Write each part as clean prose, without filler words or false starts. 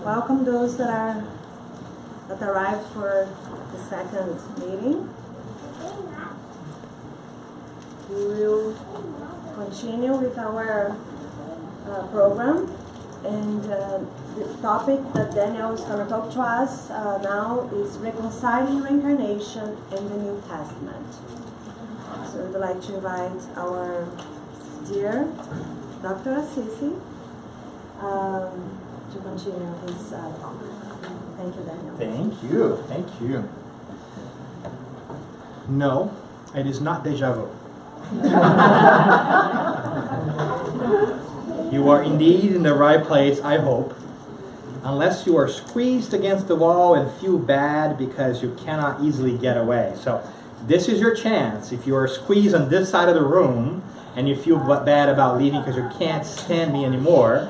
Welcome those that arrived for the second meeting. We will continue with our program, and the topic that Daniel is going to talk to us now is Reconciling Reincarnation in the New Testament. So we'd like to invite our dear Dr. Assisi to continue his talk. Thank you, Daniel. Thank you. No, it is not deja vu. You are indeed in the right place, I hope. Unless you are squeezed against the wall and feel bad because you cannot easily get away. So this is your chance. If you are squeezed on this side of the room and you feel bad about leaving because you can't stand me anymore,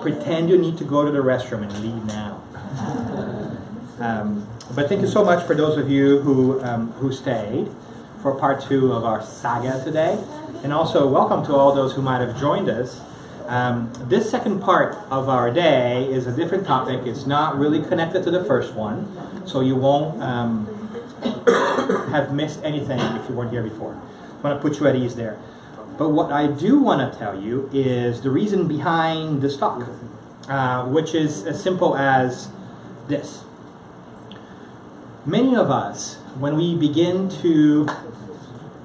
pretend you need to go to the restroom and leave now. But thank you so much for those of you who stayed for part 2 of our saga today. And also welcome to all those who might have joined us. This second part of our day is a different topic. It's not really connected to the first one, so you won't have missed anything if you weren't here before. I want to put you at ease there. But what I do want to tell you is the reason behind this talk, which is as simple as this. Many of us, when we begin to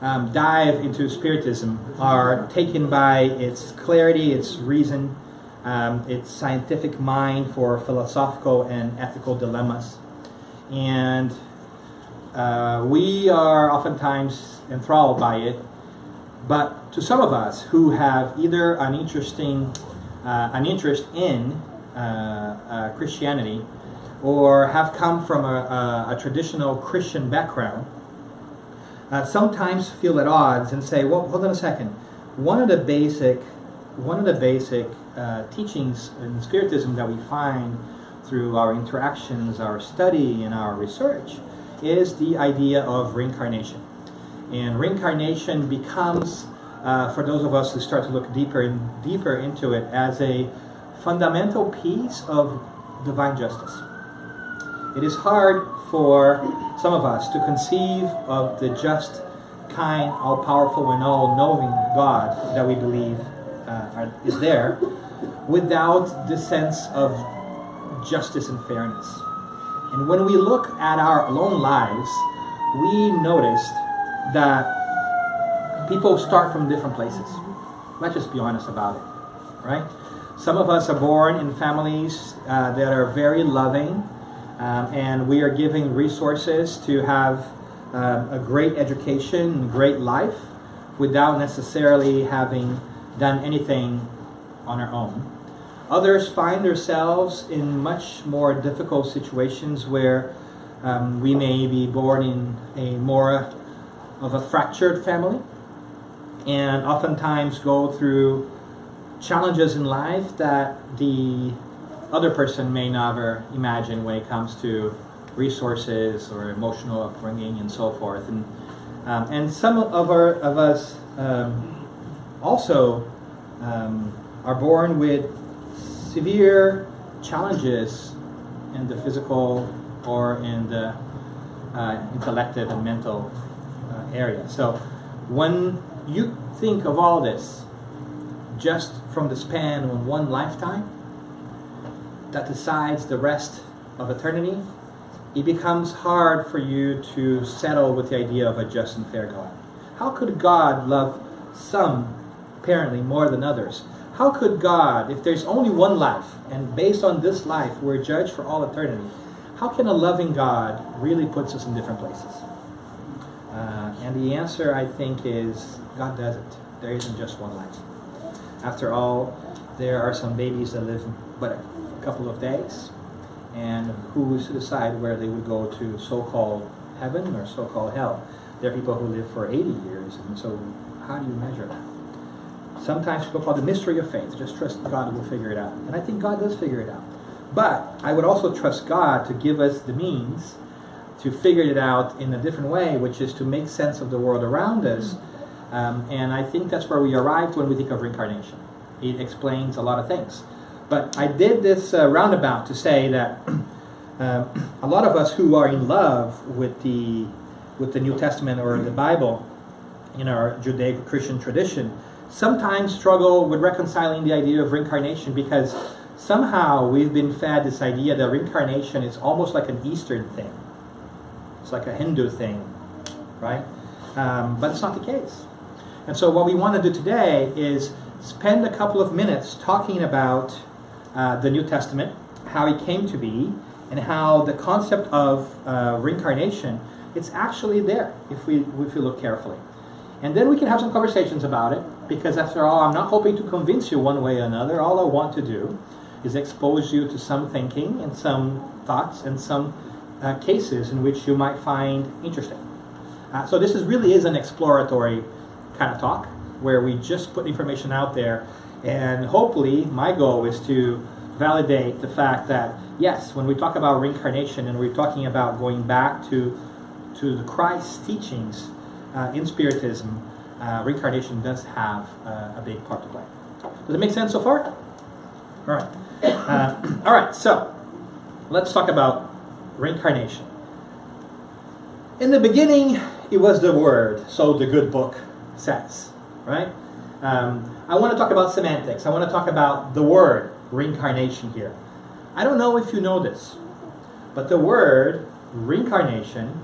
dive into Spiritism, are taken by its clarity, its reason, its scientific mind for philosophical and ethical dilemmas. And we are oftentimes enthralled by it. But to some of us who have either an interest in Christianity, or have come from a traditional Christian background, sometimes feel at odds and say, "Well, hold on a second. One of the basic teachings in Spiritism that we find through our interactions, our study, and our research is the idea of reincarnation." And reincarnation becomes, for those of us who start to look deeper into it, as a fundamental piece of divine justice. It is hard for some of us to conceive of the just, kind, all-powerful, and all-knowing God that we believe is there without the sense of justice and fairness. And when we look at our own lives, we noticed that people start from different places. Let's just be honest about it, right? Some of us are born in families that are very loving, and we are giving resources to have a great education and great life without necessarily having done anything on our own. Others find themselves in much more difficult situations where we may be born in a more of a fractured family, and oftentimes go through challenges in life that the other person may never imagine when it comes to resources or emotional upbringing and so forth. And some of us also are born with severe challenges in the physical or in the intellective and mental area. So when you think of all this just from the span of one lifetime that decides the rest of eternity, it becomes hard for you to settle with the idea of a just and fair God. How could God love some apparently more than others? How could God, if there's only one life, and based on this life we're judged for all eternity, how can a loving God really puts us in different places? And the answer, I think, is God doesn't. There isn't just one life. After all, there are some babies that live but a couple of days, and who is to decide where they would go to so-called heaven or so-called hell? There are people who live for 80 years, and so how do you measure that? Sometimes people call it the mystery of faith. Just trust God will figure it out. And I think God does figure it out. But I would also trust God to give us the means to figure it out in a different way, which is to make sense of the world around us. And I think that's where we arrived when we think of reincarnation. It explains a lot of things. But I did this roundabout to say that a lot of us who are in love with the New Testament or the Bible in our Judeo-Christian tradition sometimes struggle with reconciling the idea of reincarnation, because somehow we've been fed this idea that reincarnation is almost like an Eastern thing. It's like a Hindu thing, right? But it's not the case. And so what we want to do today is spend a couple of minutes talking about the New Testament, how it came to be, and how the concept of reincarnation, it's actually there if we look carefully. And then we can have some conversations about it, because after all, I'm not hoping to convince you one way or another. All I want to do is expose you to some thinking and some thoughts and some cases in which you might find interesting. So this really is an exploratory kind of talk, where we just put information out there, and hopefully my goal is to validate the fact that, yes, when we talk about reincarnation and we're talking about going back to the Christ teachings in Spiritism, reincarnation does have a big part to play. Does it make sense so far? All right. All right, so let's talk about reincarnation. In the beginning, it was the Word, so the good book says, right? I want to talk about semantics. I want to talk about the word reincarnation here. I don't know if you know this, but the word reincarnation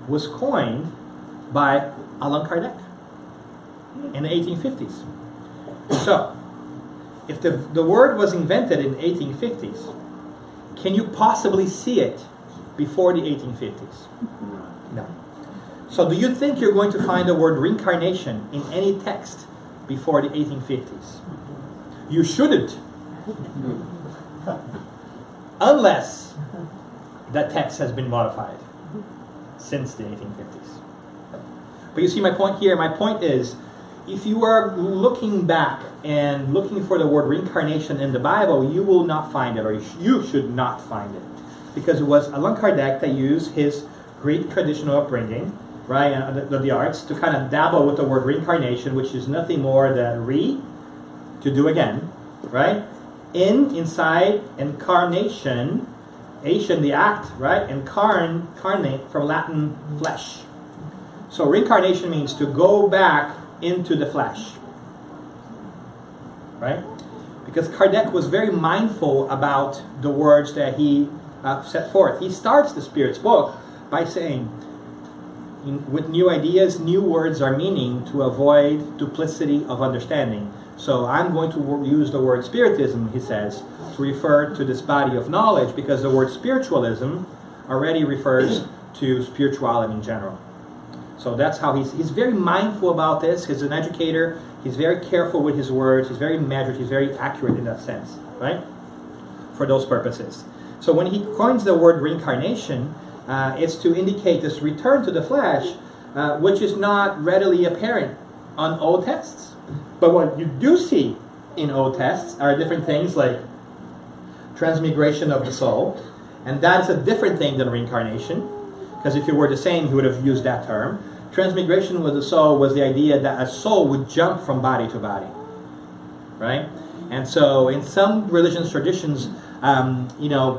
was coined by Allan Kardec in the 1850s. So, if the word was invented in the 1850s, can you possibly see it before the 1850s? No. So do you think you're going to find the word reincarnation in any text before the 1850s? You shouldn't. Unless that text has been modified since the 1850s. But you see my point here? My point is, if you are looking back and looking for the word reincarnation in the Bible, you will not find it, or you should not find it. Because it was Allan Kardec that used his Greek traditional upbringing, right, the arts, to kind of dabble with the word reincarnation, which is nothing more than to do again, right? Inside, incarnation, Asian, the act, right? Incarnate, from Latin, flesh. So reincarnation means to go back into the flesh, right? Because Kardec was very mindful about the words that he set forth. He starts the Spirit's book by saying, with new ideas, new words are meaning to avoid duplicity of understanding. So I'm going to use the word Spiritism, he says, to refer to this body of knowledge, because the word spiritualism already refers to spirituality in general. So that's how he's very mindful about this. He's an educator. He's very careful with his words. He's very measured. He's very accurate in that sense, right? For those purposes. So when he coins the word reincarnation, it's to indicate this return to the flesh, which is not readily apparent on old texts. But what you do see in old texts are different things like transmigration of the soul, and that's a different thing than reincarnation, because if it were the same, he would have used that term. Transmigration with the soul was the idea that a soul would jump from body to body, right? And so in some religious traditions,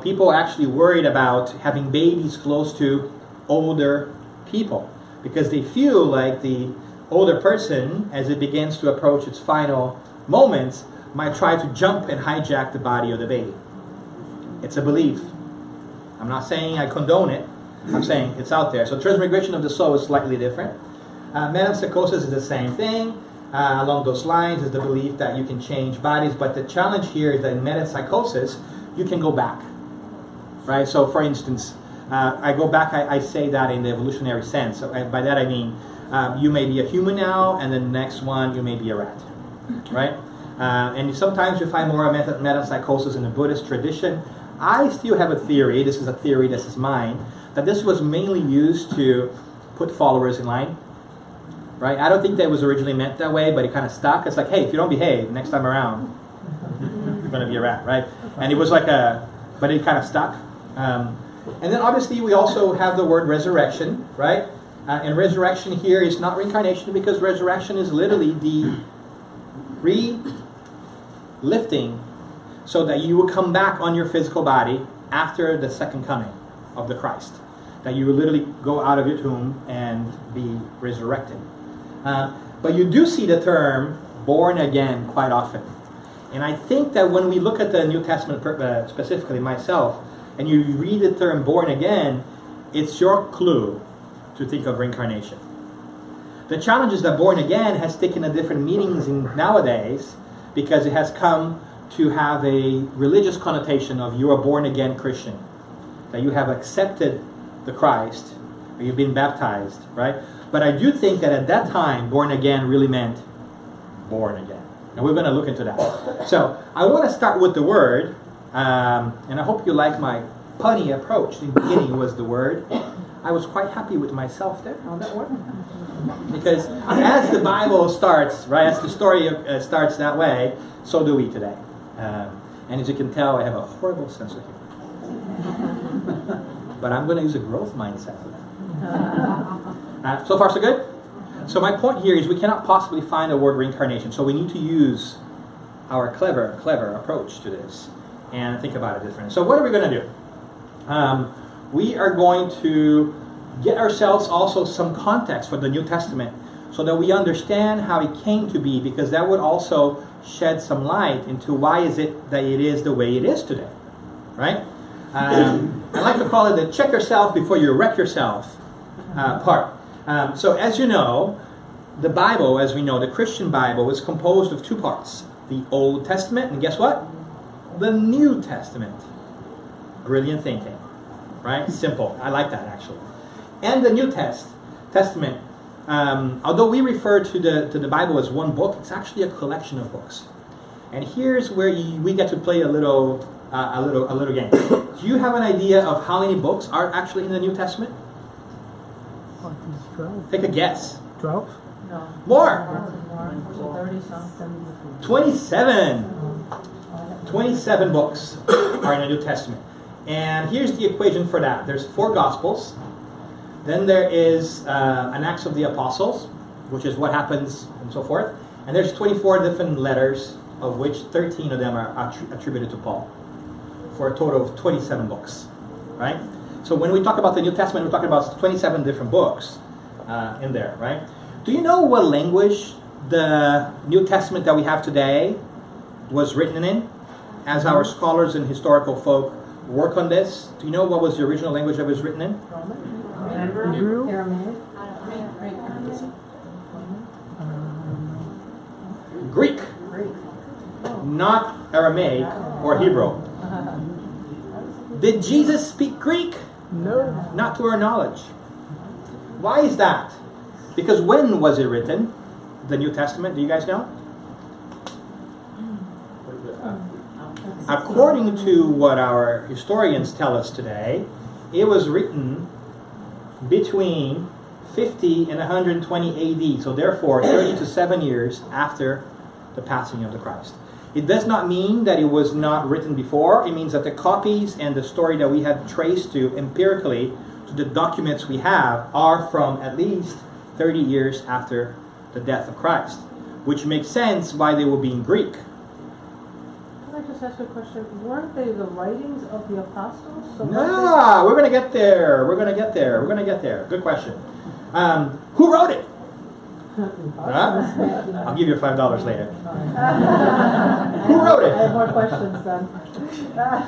people actually worried about having babies close to older people, because they feel like the older person, as it begins to approach its final moments, might try to jump and hijack the body of the baby. It's a belief. I'm not saying I condone it. I'm saying it's out there. So transmigration of the soul is slightly different. Metempsychosis is the same thing. Along those lines is the belief that you can change bodies, but the challenge here is that in metempsychosis, you can go back, right? So for instance, I go back, I say that in the evolutionary sense. So by that I mean, you may be a human now, and then the next one, you may be a rat, right? And sometimes you find more metempsychosis in the Buddhist tradition. I still have a theory, this is a theory, this is mine, that this was mainly used to put followers in line, right? I don't think that it was originally meant that way, but it kind of stuck. It's like, hey, if you don't behave next time around, you're going to be a rat, right? And it was like but it kind of stuck. And then obviously we also have the word resurrection, right? And resurrection here is not reincarnation, because resurrection is literally the re-lifting so that you will come back on your physical body after the second coming of the Christ. That you will literally go out of your tomb and be resurrected. But you do see the term born again quite often. And I think that when we look at the New Testament, specifically myself, and you read the term born again, it's your clue to think of reincarnation. The challenge is that born again has taken a different meanings nowadays because it has come to have a religious connotation of you are born again Christian, that you have accepted the Christ, or you've been baptized, right? But I do think that at that time, born again really meant born again. And we're going to look into that. So I want to start with the word, and I hope you like my punny approach. In the beginning was the word. I was quite happy with myself there on that one. Because as the Bible starts, right, as the story starts that way, so do we today. And as you can tell, I have a horrible sense of humor. But I'm going to use a growth mindset for that. So far, so good? So my point here is we cannot possibly find the word reincarnation. So we need to use our clever approach to this and think about it differently. So what are we going to do? We are going to get ourselves also some context for the New Testament so that we understand how it came to be, because that would also shed some light into why is it that it is the way it is today, right? I like to call it the check yourself before you wreck yourself part. So as you know, the Bible, as we know, the Christian Bible is composed of two parts. The Old Testament, and guess what? The New Testament. Brilliant thinking, right? Simple. I like that, actually. And the New Testament, although we refer to the Bible as one book, it's actually a collection of books. And here's where we get to play a little game. Do you have an idea of how many books are actually in the New Testament? 12. Take a guess. 12? No. More. 30-something. 27. 27 books are in the New Testament. And here's the equation for that. There's 4 Gospels. Then there is an Acts of the Apostles, which is what happens and so forth. And there's 24 different letters, of which 13 of them are attributed to Paul, for a total of 27 books, right? So when we talk about the New Testament, we're talking about 27 different books in there, right? Do you know what language the New Testament that we have today was written in? As our scholars and historical folk work on this, do you know what was the original language that it was written in? Hebrew? Aramaic? Greek, not Aramaic or Hebrew. Did Jesus speak Greek? No. Not to our knowledge. Why is that? Because when was it written? The New Testament, do you guys know? According to what our historians tell us today, it was written between 50 and 120 AD, so therefore 30 to 7 years after the passing of the Christ. It does not mean that it was not written before. It means that the copies and the story that we have traced to empirically to the documents we have are from at least 30 years after the death of Christ, which makes sense why they will be in Greek. Can I just ask a question? Weren't they the writings of the apostles? So No, we're going to get there. We're going to get there. We're going to get there. Good question. Who wrote it? I'll give you $5 later. Who wrote I have it? more questions then.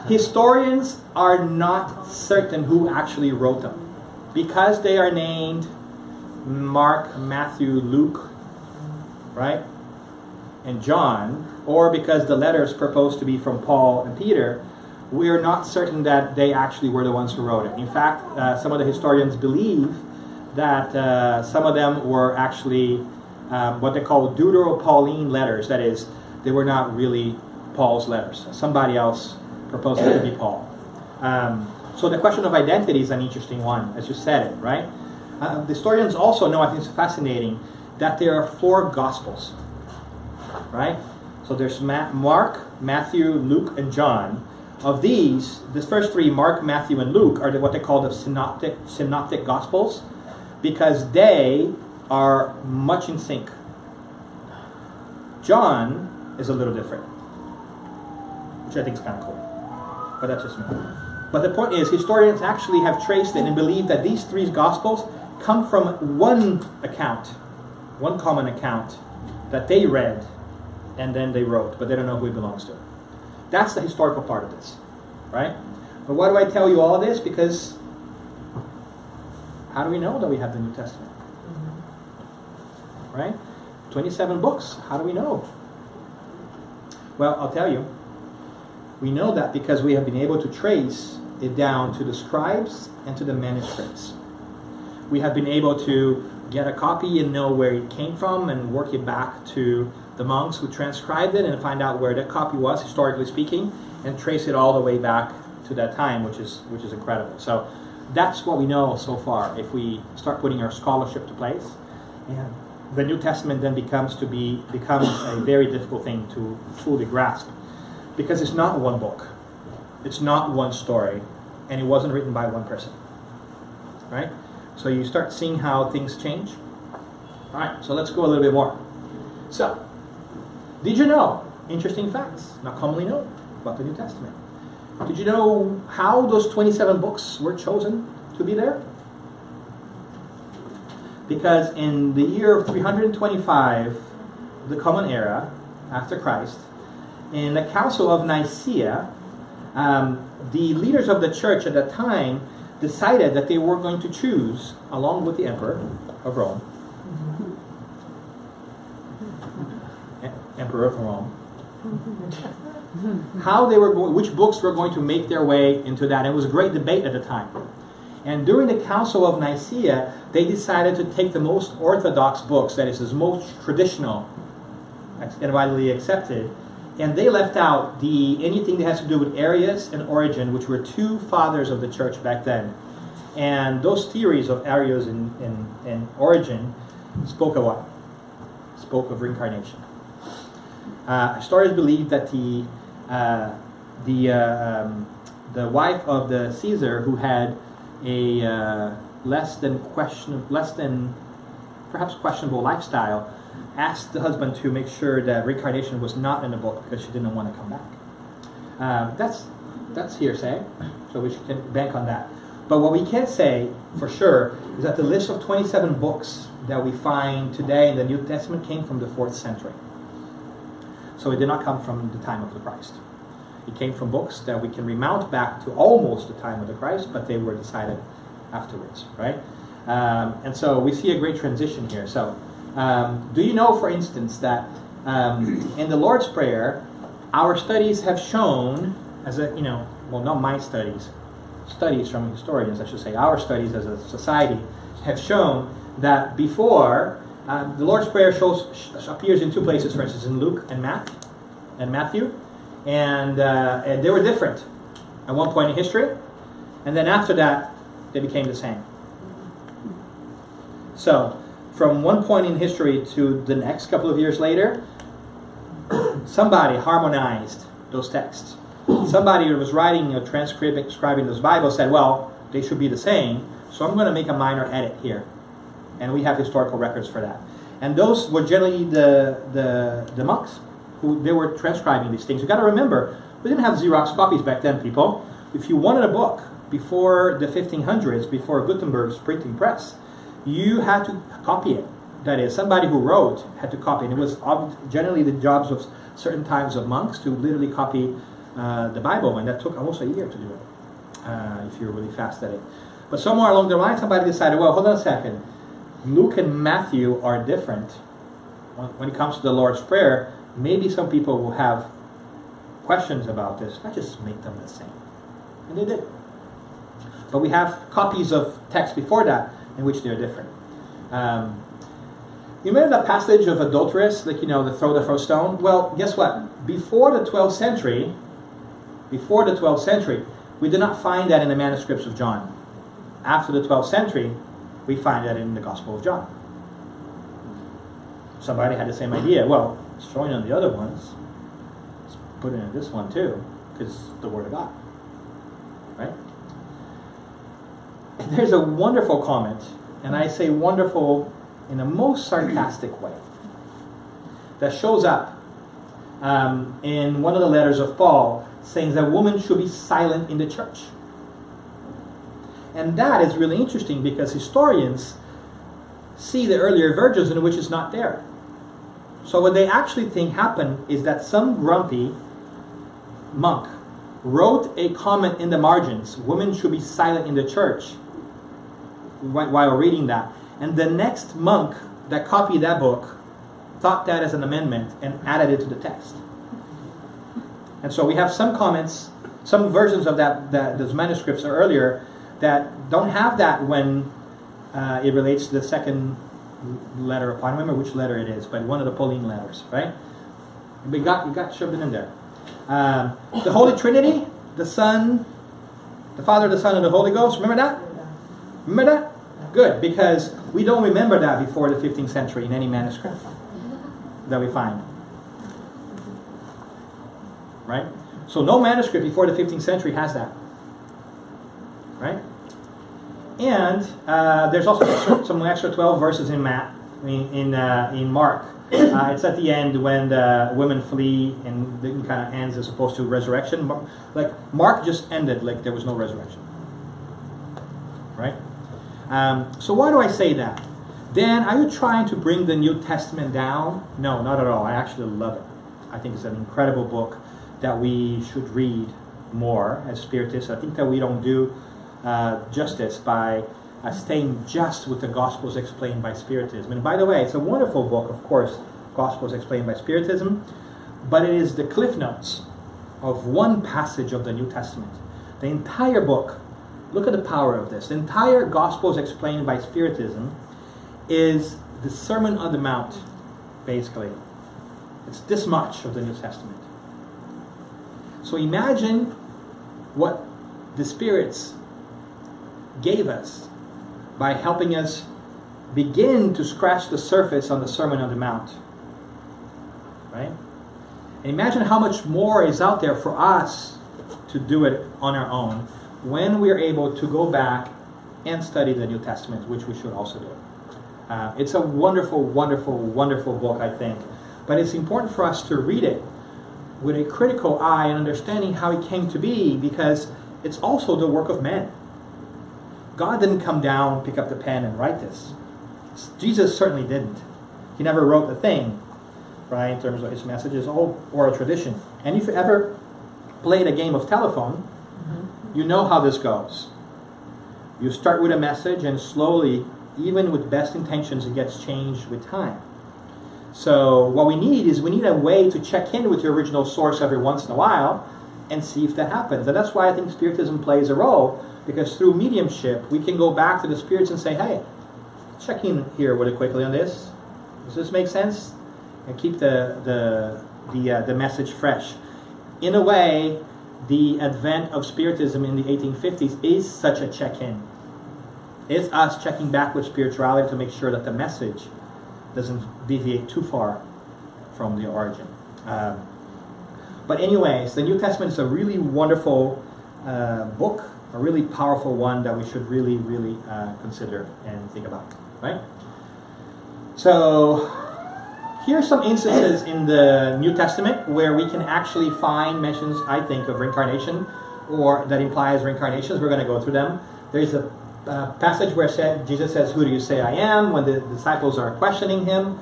Historians are not certain who actually wrote them, because they are named Mark, Matthew, Luke, right? And John, or because the letters purport to be from Paul and Peter, we are not certain that they actually were the ones who wrote it. In fact, some of the historians believe that some of them were actually what they call Deutero-Pauline letters. That is, they were not really Paul's letters. Somebody else proposed it to be Paul. So the question of identity is an interesting one, as you said it, right? The historians also know, I think it's fascinating, that there are 4 Gospels, right? So there's Mark, Matthew, Luke, and John. Of these, the first 3, Mark, Matthew, and Luke, are what they call the synoptic Gospels, because they are much in sync. John is a little different. which I think is kind of cool. But that's just me. But the point is, historians actually have traced it and believe that these three Gospels come from one account, one common account that they read and then they wrote, but they don't know who it belongs to. That's the historical part of this, right? But why do I tell you all of this? Because how do we know that we have the New Testament? Right? 27 books. How do we know? Well, I'll tell you. We know that because we have been able to trace it down to the scribes and to the manuscripts. We have been able to get a copy and know where it came from and work it back to the monks who transcribed it and find out where that copy was, historically speaking, and trace it all the way back to that time, which is incredible. So that's what we know so far. If we start putting our scholarship to place, and the New Testament then becomes a very difficult thing to fully grasp, because it's not one book, it's not one story, and it wasn't written by one person, right? So you start seeing how things change. All right, so let's go a little bit more. So, did you know, interesting facts, not commonly known about the New Testament. Did you know how those 27 books were chosen to be there? Because in the year of 325, the Common Era, after Christ, in the Council of Nicaea, the leaders of the church at that time decided that they were going to choose, along with the Emperor of Rome, Emperor of Rome, which books were going to make their way into that. It was a great debate at the time. And during the Council of Nicaea, they decided to take the most orthodox books, that is, the most traditional and widely accepted, and they left out anything that has to do with Arius and Origen, which were two fathers of the church back then. And those theories of Arius and Origen spoke of what? Spoke of reincarnation. Historians believe that the wife of the Caesar, who had a less than perhaps questionable lifestyle, asked the husband to make sure that reincarnation was not in the book because she didn't want to come back. That's hearsay, so we can bank on that. But what we can say for sure is that the list of 27 books that we find today in the New Testament came from the 4th century. So it did not come from the time of the Christ. It came from books that we can remount back to almost the time of the Christ, but they were decided afterwards, right? And so we see a great transition here. So do you know, for instance, that in the Lord's Prayer, our studies have shown, not my studies, studies from historians, I should say, our studies as a society have shown that before, the Lord's Prayer appears in two places, for instance, in Luke and Matthew, and they were different at one point in history, and then after that, they became the same. So, from one point in history to the next couple of years later, somebody harmonized those texts. Somebody who was writing or transcribing those Bibles said, well, they should be the same, so I'm going to make a minor edit here. And we have historical records for that. And those were generally the monks who they were transcribing these things. You've got to remember, we didn't have Xerox copies back then, people. If you wanted a book before the 1500s, before Gutenberg's printing press, you had to copy it. That is, somebody who wrote had to copy it. It was generally the jobs of certain types of monks to literally copy the Bible, and that took almost a year to do it, if you're really fast at it. But somewhere along the line, somebody decided, well, hold on a second. Luke and Matthew are different. When it comes to the Lord's Prayer, maybe some people will have questions about this. Let's just make them the same. And they did. But we have copies of texts before that in which they're different. You remember that passage of adulteress, the throw the first stone? Well, guess what? Before the 12th century, we did not find that in the manuscripts of John. After the 12th century, we find that in the Gospel of John. Somebody had the same idea. Well, it's showing on the other ones. Let's put it in this one too, because it's the Word of God. Right? And there's a wonderful comment, and I say wonderful in the most sarcastic way, that shows up in one of the letters of Paul, saying that women should be silent in the church. And that is really interesting because historians see the earlier versions in which it's not there. So what they actually think happened is that some grumpy monk wrote a comment in the margins, women should be silent in the church, while reading that. And the next monk that copied that book thought that as an amendment and added it to the text. And so we have some comments, some versions of those manuscripts are earlier that don't have that when it relates to the second letter of Paul. I don't remember which letter it is, but one of the Pauline letters, right? You got shoved in there. The Holy Trinity, the Son, the Father, the Son, and the Holy Ghost. Remember that? Remember that? Good, because we don't remember that before the 15th century in any manuscript that we find. Right? So no manuscript before the 15th century has that. Right? And there's also some extra 12 verses in Mark. It's at the end when the women flee and it kind of ends as opposed to resurrection. Like Mark just ended like there was no resurrection. Right? So why do I say that? Dan, are you trying to bring the New Testament down? No, not at all. I actually love it. I think it's an incredible book that we should read more as Spiritists. I think that we don't do justice by staying just with the Gospels explained by Spiritism. And by the way, it's a wonderful book, of course, Gospels explained by Spiritism, but it is the cliff notes of one passage of the New Testament. The entire book, look at the power of this. The entire Gospels explained by Spiritism is the Sermon on the Mount, basically. It's this much of the New Testament. So imagine what the Spirits gave us by helping us begin to scratch the surface on the Sermon on the Mount. Right? And imagine how much more is out there for us to do it on our own when we are able to go back and study the New Testament, which we should also do. It's a wonderful, wonderful, wonderful book, I think. But it's important for us to read it with a critical eye and understanding how it came to be, because it's also the work of men. God didn't come down, pick up the pen, and write this. Jesus certainly didn't. He never wrote a thing, right, in terms of his messages, all oral tradition. And if you ever played a game of telephone, you know how this goes. You start with a message, and slowly, even with best intentions, it gets changed with time. So what we need is a way to check in with your original source every once in a while and see if that happens. And that's why I think Spiritism plays a role, because through mediumship, we can go back to the spirits and say, hey, check in here really quickly on this. Does this make sense? And keep the message fresh. In a way, the advent of Spiritism in the 1850s is such a check-in. It's us checking back with spirituality to make sure that the message doesn't deviate too far from the origin. But anyways, the New Testament is a really wonderful book, a really powerful one that we should really, really consider and think about, right? So here are some instances in the New Testament where we can actually find mentions, I think, of reincarnation, or that implies reincarnations. We're going to go through them. There's a passage where Jesus says, "Who do you say I am?" when the disciples are questioning him.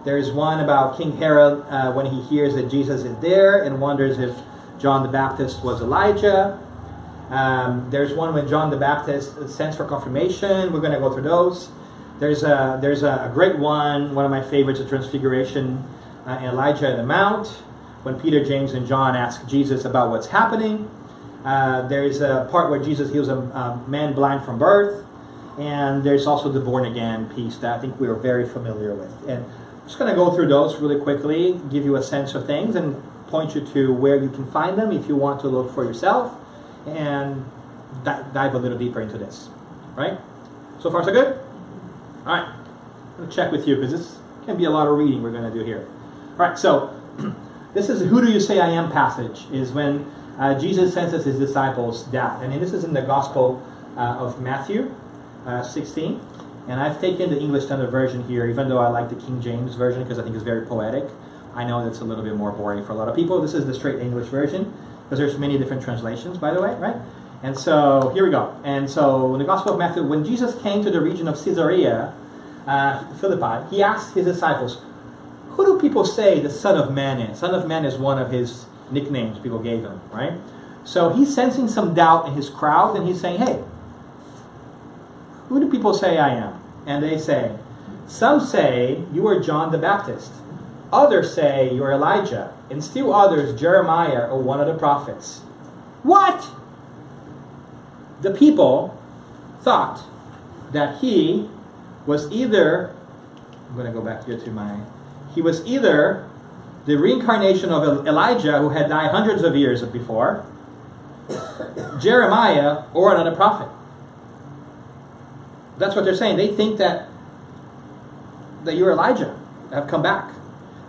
There's one about King Herod when he hears that Jesus is there and wonders if John the Baptist was Elijah. There's one when John the Baptist sends for confirmation. We're going to go through those. There's a great one of my favorites, the Transfiguration, Elijah at the Mount, when Peter, James, and John ask Jesus about what's happening. There's a part where Jesus heals a man blind from birth. And there's also the born again piece that I think we are very familiar with. And I'm just going to go through those really quickly, give you a sense of things, and point you to where you can find them if you want to look for yourself, and dive a little deeper into this. Right? So far so good? Alright. I'm going to check with you because this can be a lot of reading we're going to do here. Alright, so this is "Who do you say I am" passage, is when Jesus sends his disciples down. And this is in the Gospel of Matthew 16. And I've taken the English Standard Version here, even though I like the King James Version because I think it's very poetic. I know that's a little bit more boring for a lot of people. This is the straight English version, because there's many different translations, by the way, right? And so, here we go. And so, in the Gospel of Matthew, when Jesus came to the region of Caesarea Philippi, he asked his disciples, who do people say the Son of Man is? Son of Man is one of his nicknames people gave him, right? So he's sensing some doubt in his crowd, and he's saying, hey, who do people say I am? And they say, some say you are John the Baptist. Others say you are Elijah. And still others, Jeremiah or one of the prophets. What? The people thought that he was either, I'm going to go back here to my, he was either the reincarnation of Elijah, who had died hundreds of years before, Jeremiah, or another prophet. That's what they're saying. They think that you're Elijah, have come back.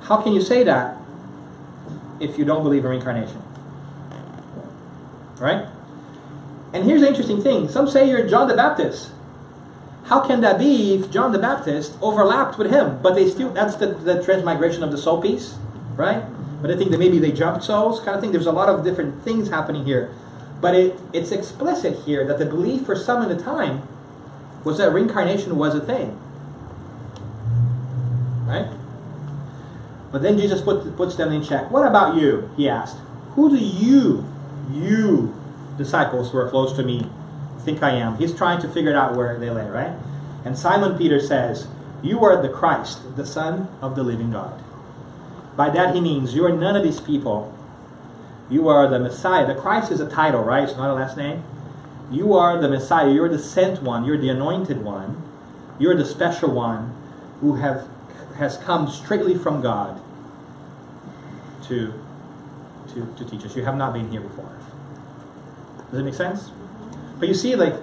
How can you say that if you don't believe in reincarnation? Right? And here's the interesting thing. Some say you're John the Baptist. How can that be if John the Baptist overlapped with him? But they still, that's the transmigration of the soul piece, right? But I think that maybe they jumped souls, kind of thing. There's a lot of different things happening here. But it's explicit here that the belief for some in the time was that reincarnation was a thing. Right? But then Jesus puts them in check. What about you? He asked. Who do you disciples who are close to me, think I am? He's trying to figure it out where they lay, right? And Simon Peter says, you are the Christ, the Son of the living God. By that he means you are none of these people. You are the Messiah. The Christ is a title, right? It's not a last name. You are the Messiah. You're the sent one. You're the anointed one. You're the special one who has come straightly from God to teach us. You have not been here before. Does it make sense? But you see, like,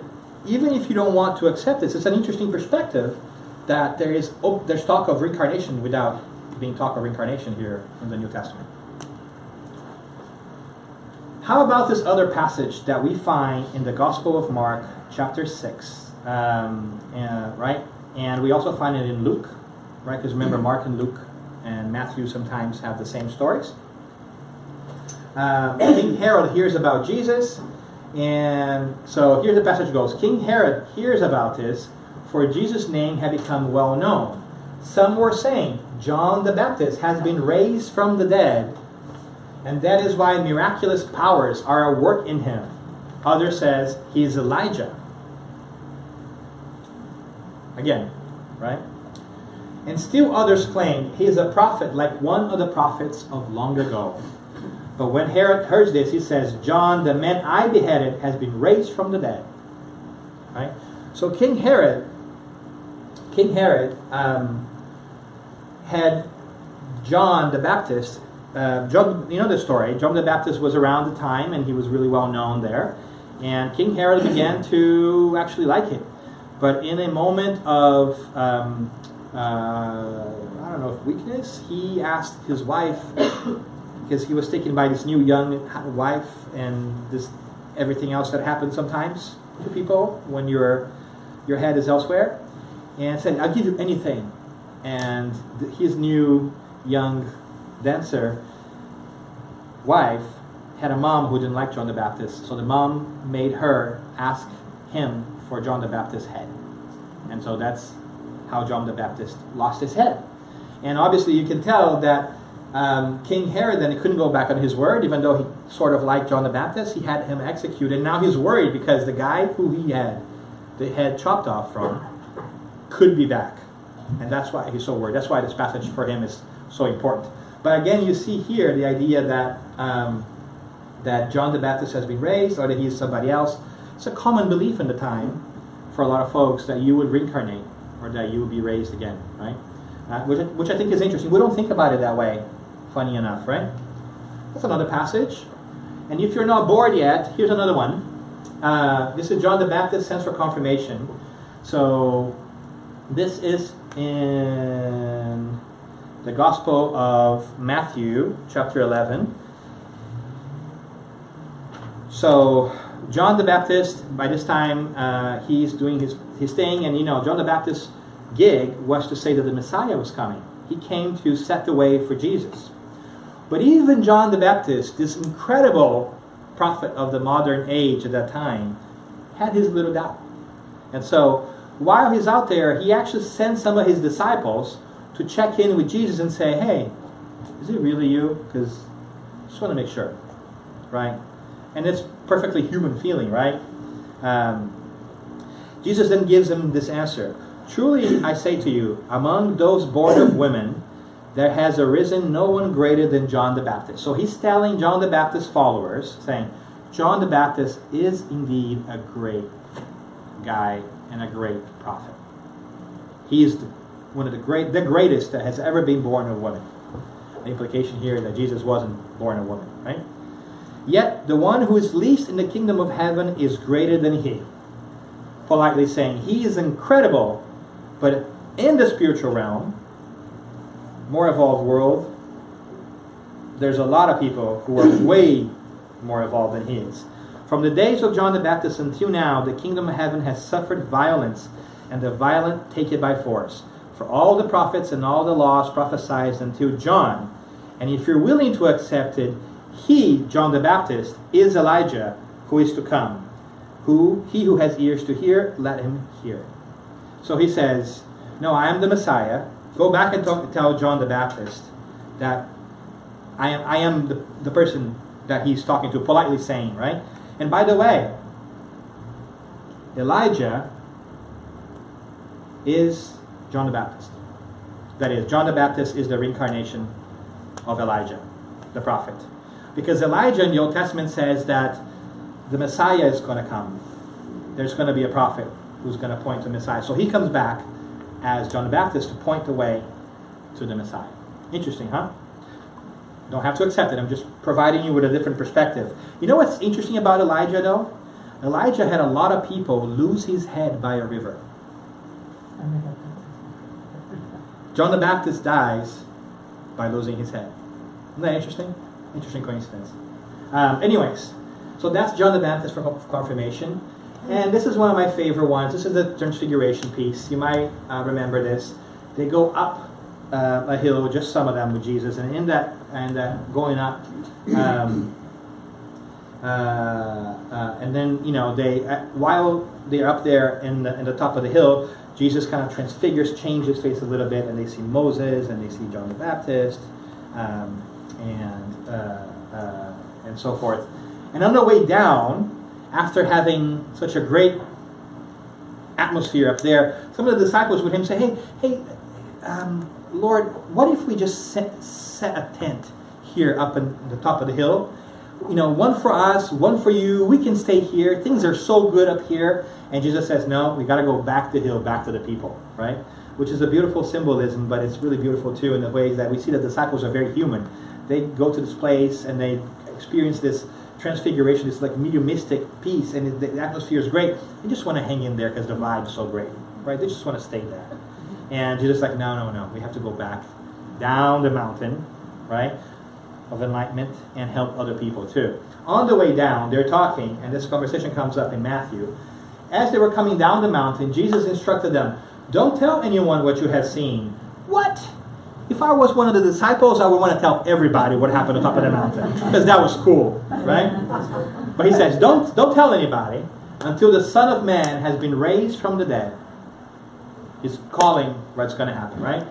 even if you don't want to accept this, it's an interesting perspective that there's talk of reincarnation without being talk of reincarnation here in the New Testament. How about this other passage that we find in the Gospel of Mark, chapter 6, right? And we also find it in Luke, right? Because remember, Mark and Luke and Matthew sometimes have the same stories. King Herod hears about Jesus, and so here the passage goes. King Herod hears about this, for Jesus' name had become well known. Some were saying, John the Baptist has been raised from the dead, and that is why miraculous powers are at work in him. Others says, he is Elijah. Again, right? And still others claim he is a prophet like one of the prophets of long ago. But when Herod hears this, he says, John, the man I beheaded, has been raised from the dead. Right? So King Herod had John the Baptist. John, you know the story. John the Baptist was around the time, and he was really well known there. And King Herod began to actually like him. But in a moment of, I don't know if weakness, he asked his wife, because he was taken by this new young wife and this everything else that happens sometimes to people when your head is elsewhere, and said, I'll give you anything. And his new young dancer wife had a mom who didn't like John the Baptist, so the mom made her ask him for John the Baptist's head. And so that's how John the Baptist lost his head. And obviously you can tell that King Herod then he couldn't go back on his word, even though he sort of liked John the Baptist. He had him executed. Now he's worried because the guy who he had the head chopped off from could be back. And that's why he's so worried. That's why this passage for him is so important. But again, you see here the idea that that John the Baptist has been raised, or that he's somebody else. It's a common belief in the time for a lot of folks that you would reincarnate, or that you would be raised again, right? Which I think is interesting. We don't think about it that way, funny enough, right? That's another passage. And if you're not bored yet, here's another one. This is John the Baptist sends for confirmation. So this is in the Gospel of Matthew, chapter 11. So John the Baptist, by this time, he's doing his thing, and you know, John the Baptist's gig was to say that the Messiah was coming. He came to set the way for Jesus. But even John the Baptist, this incredible prophet of the modern age at that time, had his little doubt. And so, while he's out there, he actually sends some of his disciples to check in with Jesus and say, hey, is it really you? Because I just want to make sure, right? And it's perfectly human feeling, right? Jesus then gives him this answer. Truly, I say to you, among those born of women, there has arisen no one greater than John the Baptist. So he's telling John the Baptist followers, saying, John the Baptist is indeed a great guy and a great prophet. He is one of the greatest that has ever been born of woman. The implication here is that Jesus wasn't born of woman, right? Yet the one who is least in the kingdom of heaven is greater than he. Politely saying, he is incredible, but in the spiritual realm, more evolved world, there's a lot of people who are way more evolved than he is. From the days of John the Baptist until now, the kingdom of heaven has suffered violence, and the violent take it by force. For all the prophets and all the laws prophesied until John. And if you're willing to accept it, he, John the Baptist, is Elijah who is to come. He who has ears to hear, let him hear. So he says, no, I am the Messiah. Go back and tell John the Baptist that I am the person that he's talking to, politely saying, right? And by the way, Elijah is John the Baptist. That is, John the Baptist is the reincarnation of Elijah, the prophet. Because Elijah in the Old Testament says that the Messiah is going to come. There's going to be a prophet who's going to point to Messiah. So he comes back as John the Baptist to point the way to the Messiah. Interesting, huh? Don't have to accept it. I'm just providing you with a different perspective. You know what's interesting about Elijah, though? Elijah had a lot of people lose his head by a river. John the Baptist dies by losing his head. Isn't that interesting? Interesting coincidence. Anyways, so that's John the Baptist for confirmation. And this is one of my favorite ones. This is the Transfiguration piece. You might remember this. They go up a hill, just some of them with Jesus, and in that going up, and then they while they're up there in the top of the hill, Jesus kind of transfigures, changes his face a little bit, and they see Moses and they see John the Baptist, and so forth. And on the way down, after having such a great atmosphere up there, some of the disciples with him say, hey, Lord, what if we just set a tent here up in the top of the hill? One for us, one for you. We can stay here. Things are so good up here. And Jesus says, no, we got to go back the hill, back to the people, right? Which is a beautiful symbolism, but it's really beautiful too in the way that we see the disciples are very human. They go to this place and they experience this transfiguration, this like mediumistic piece, and the atmosphere is great. They just want to hang in there because the vibe is so great, right? They just want to stay there. And Jesus is like, no, we have to go back down the mountain, right, of enlightenment and help other people too. On the way down, they're talking, and this conversation comes up in Matthew. As they were coming down the mountain, Jesus instructed them, don't tell anyone what you have seen. What? If I was one of the disciples, I would want to tell everybody what happened on top of the mountain, because that was cool, right? But he says, don't tell anybody until the Son of Man has been raised from the dead. He's calling what's going to happen, right?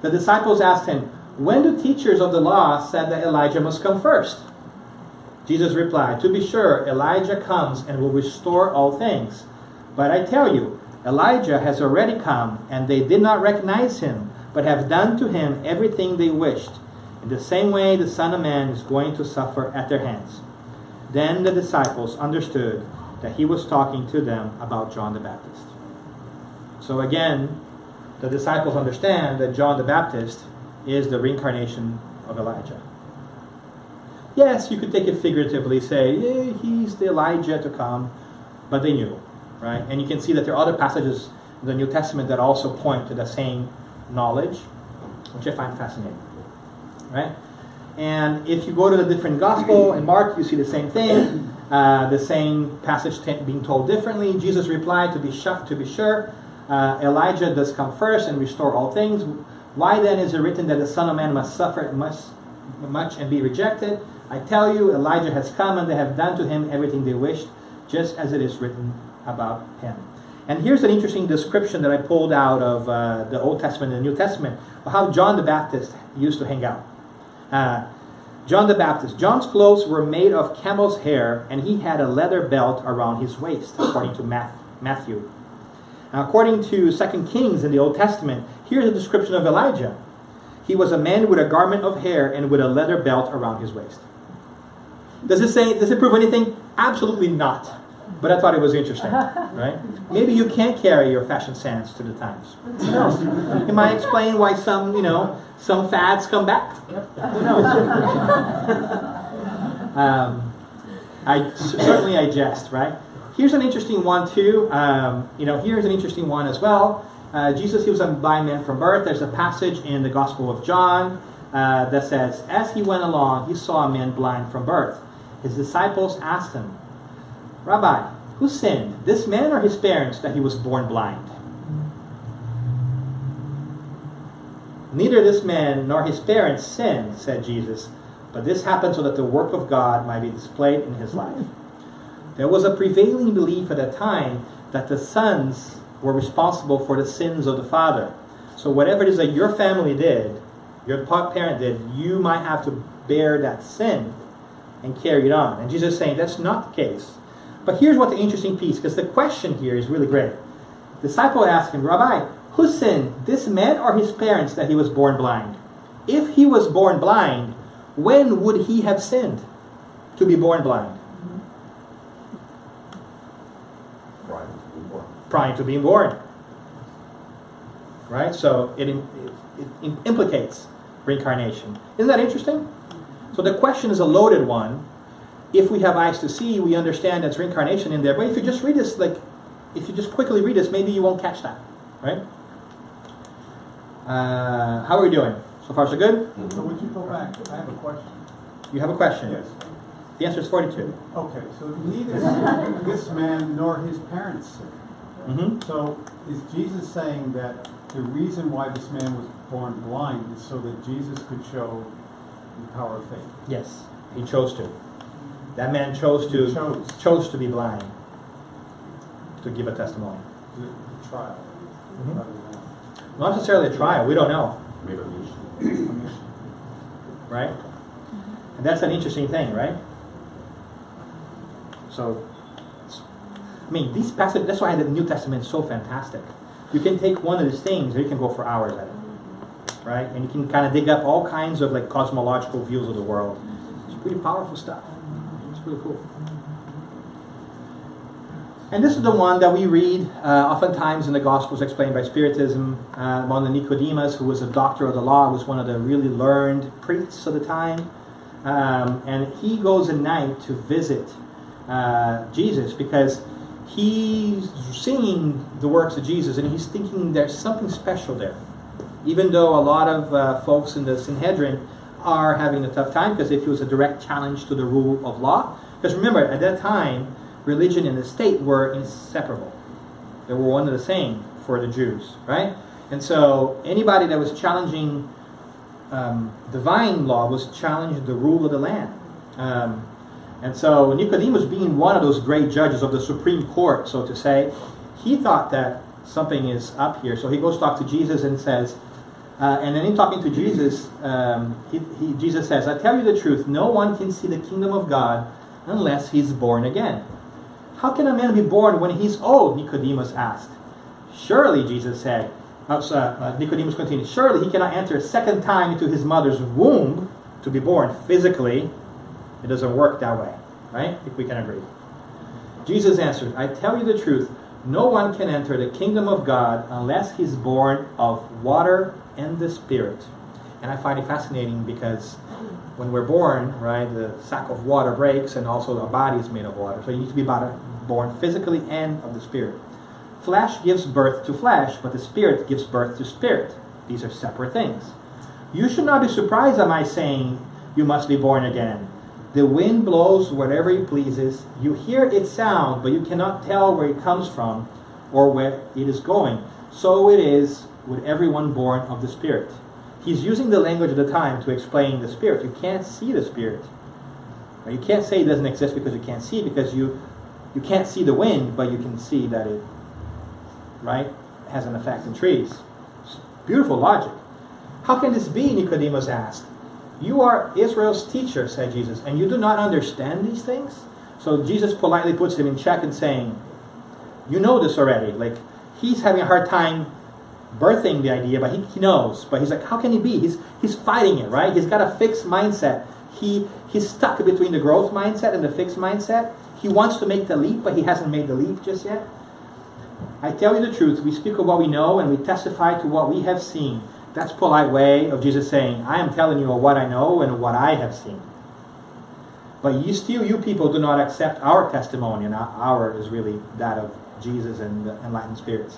The disciples asked him, when the teachers of the law said that Elijah must come first? Jesus replied, to be sure, Elijah comes and will restore all things. But I tell you, Elijah has already come, and they did not recognize him, but have done to him everything they wished. In the same way, the Son of Man is going to suffer at their hands. Then the disciples understood that he was talking to them about John the Baptist. So again, the disciples understand that John the Baptist is the reincarnation of Elijah. Yes, you could take it figuratively, say, yeah, he's the Elijah to come, but they knew, right? And you can see that there are other passages in the New Testament that also point to the same knowledge, which I find fascinating, right? And if you go to the different gospel, in Mark, you see the same thing, the same passage being told differently. Jesus replied, to be sure, Elijah does come first and restore all things. Why then is it written that the Son of Man must suffer much and be rejected? I tell you, Elijah has come, and they have done to him everything they wished, just as it is written about him. And here's an interesting description that I pulled out of the Old Testament and the New Testament of how John the Baptist used to hang out. John the Baptist. John's clothes were made of camel's hair, and he had a leather belt around his waist, according to Matthew. Now, according to 2 Kings in the Old Testament, here's a description of Elijah. He was a man with a garment of hair and with a leather belt around his waist. Does it prove anything? Absolutely not. But I thought it was interesting, right? Maybe you can't carry your fashion sense to the times. Who knows? It might explain why some fads come back. Who knows? I jest, right? Here's an interesting one too. Here's an interesting one as well. Jesus heals a blind man from birth. There's a passage in the Gospel of John that says, as he went along, he saw a man blind from birth. His disciples asked him, Rabbi, who sinned, this man or his parents, that he was born blind? Neither this man nor his parents sinned, said Jesus, but this happened so that the work of God might be displayed in his life. There was a prevailing belief at that time that the sons were responsible for the sins of the father. So whatever it is that your family did, your parent did, you might have to bear that sin and carry it on. And Jesus is saying that's not the case. But here's what the interesting piece, because the question here is really great. The disciple asked him, Rabbi, who sinned, this man or his parents, that he was born blind? If he was born blind, when would he have sinned to be born blind? Prior to being born. Right? So it implicates reincarnation. Isn't that interesting? So the question is a loaded one. If we have eyes to see, we understand that's reincarnation in there. But if you just read this, if you just quickly read this, maybe you won't catch that. Right? How are we doing? So far so good? So would you go back? I have a question. You have a question? Yes. The answer is 42. Okay, so neither this man nor his parents sinned. Mm-hmm. So is Jesus saying that the reason why this man was born blind is so that Jesus could show the power of faith? Yes, he chose to. That man chose to be blind to give a testimony. The trial. Mm-hmm. Not necessarily a trial. We don't know. Right? And that's an interesting thing, right? So, these passages, that's why the New Testament is so fantastic. You can take one of these things, or you can go for hours at it. Right? And you can kind of dig up all kinds of cosmological views of the world. It's pretty powerful stuff. It's pretty cool. And this is the one that we read oftentimes in the Gospels explained by Spiritism. One of Nicodemus, who was a doctor of the law, was one of the really learned priests of the time. And he goes at night to visit Jesus because he's seeing the works of Jesus and he's thinking there's something special there. Even though a lot of folks in the Sanhedrin are having a tough time because it was a direct challenge to the rule of law. Because remember, at that time, religion and the state were inseparable. They were one and the same for the Jews, right? And so anybody that was challenging divine law was challenging the rule of the land. And so Nicodemus, being one of those great judges of the Supreme Court, so to say, he thought that something is up here. So he goes to talk to Jesus and says, and then in talking to Jesus, Jesus says, I tell you the truth, no one can see the kingdom of God unless he's born again. How can a man be born when he's old? Nicodemus asked. Surely, Jesus said, Nicodemus continued, surely he cannot enter a second time into his mother's womb to be born physically. It doesn't work that way, right? I think we can agree. Jesus answered, I tell you the truth, no one can enter the kingdom of God unless he's born of water and the Spirit. And I find it fascinating because when we're born, right, the sack of water breaks and also our body is made of water. So you need to be born physically and of the Spirit. Flesh gives birth to flesh, but the Spirit gives birth to spirit. These are separate things. You should not be surprised at my saying, you must be born again. The wind blows wherever it pleases. You hear its sound, but you cannot tell where it comes from or where it is going. so it is with everyone born of the Spirit. He's using the language of the time to explain the Spirit. You can't see the Spirit. You can't say it doesn't exist because you can't see, because you can't see the wind, but you can see that it, right, has an effect in trees. Beautiful logic. How can this be, Nicodemus asked? You are Israel's teacher, said Jesus, and you do not understand these things? So Jesus politely puts him in check and saying, you know this already. Like, he's having a hard time birthing the idea, but he knows. But he's like, how can he be? He's fighting it, right? He's got a fixed mindset. He's stuck between the growth mindset and the fixed mindset. He wants to make the leap, but he hasn't made the leap just yet. I tell you the truth, we speak of what we know and we testify to what we have seen. That's a polite way of Jesus saying, I am telling you of what I know and what I have seen. But you people do not accept our testimony, and our is really that of Jesus and the enlightened spirits.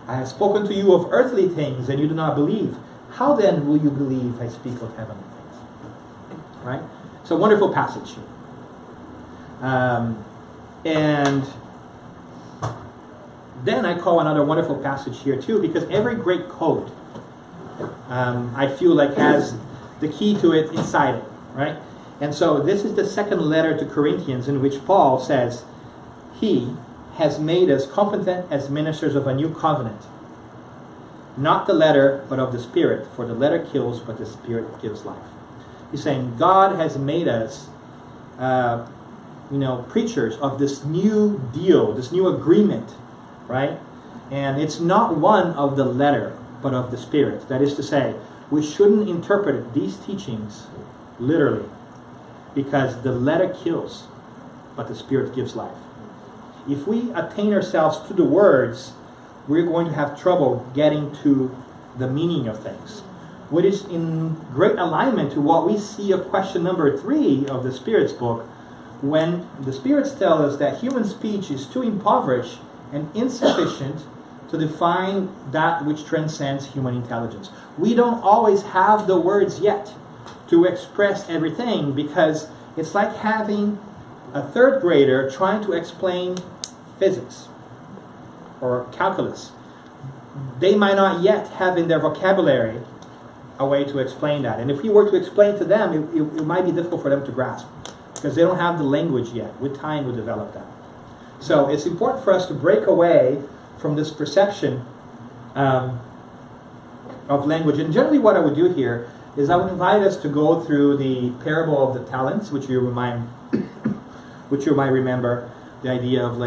I have spoken to you of earthly things, and you do not believe. How then will you believe I speak of heavenly things? Right? It's a wonderful passage. And then I call another wonderful passage here too, because every great code, I feel like has the key to it inside it, right? And so this is the second letter to Corinthians, in which Paul says, He has made us competent as ministers of a new covenant. Not the letter, but of the Spirit. For the letter kills, but the Spirit gives life. He's saying God has made us, preachers of this new deal, this new agreement, right? And it's not one of the letter, but of the Spirit. That is to say, we shouldn't interpret these teachings literally, because the letter kills, but the Spirit gives life. If we attain ourselves to the words, we're going to have trouble getting to the meaning of things, which is in great alignment to what we see of question number 3 of the Spirit's book, when the Spirits tell us that human speech is too impoverished and insufficient to define that which transcends human intelligence. We don't always have the words yet to express everything, because it's like having a third grader trying to explain physics or calculus. They might not yet have in their vocabulary a way to explain that. And if we were to explain to them, it might be difficult for them to grasp, because they don't have the language yet. With time, we'll develop that. So it's important for us to break away from this perception of language. And generally what I would do here is I would invite us to go through the parable of the talents, which you might remember, the idea of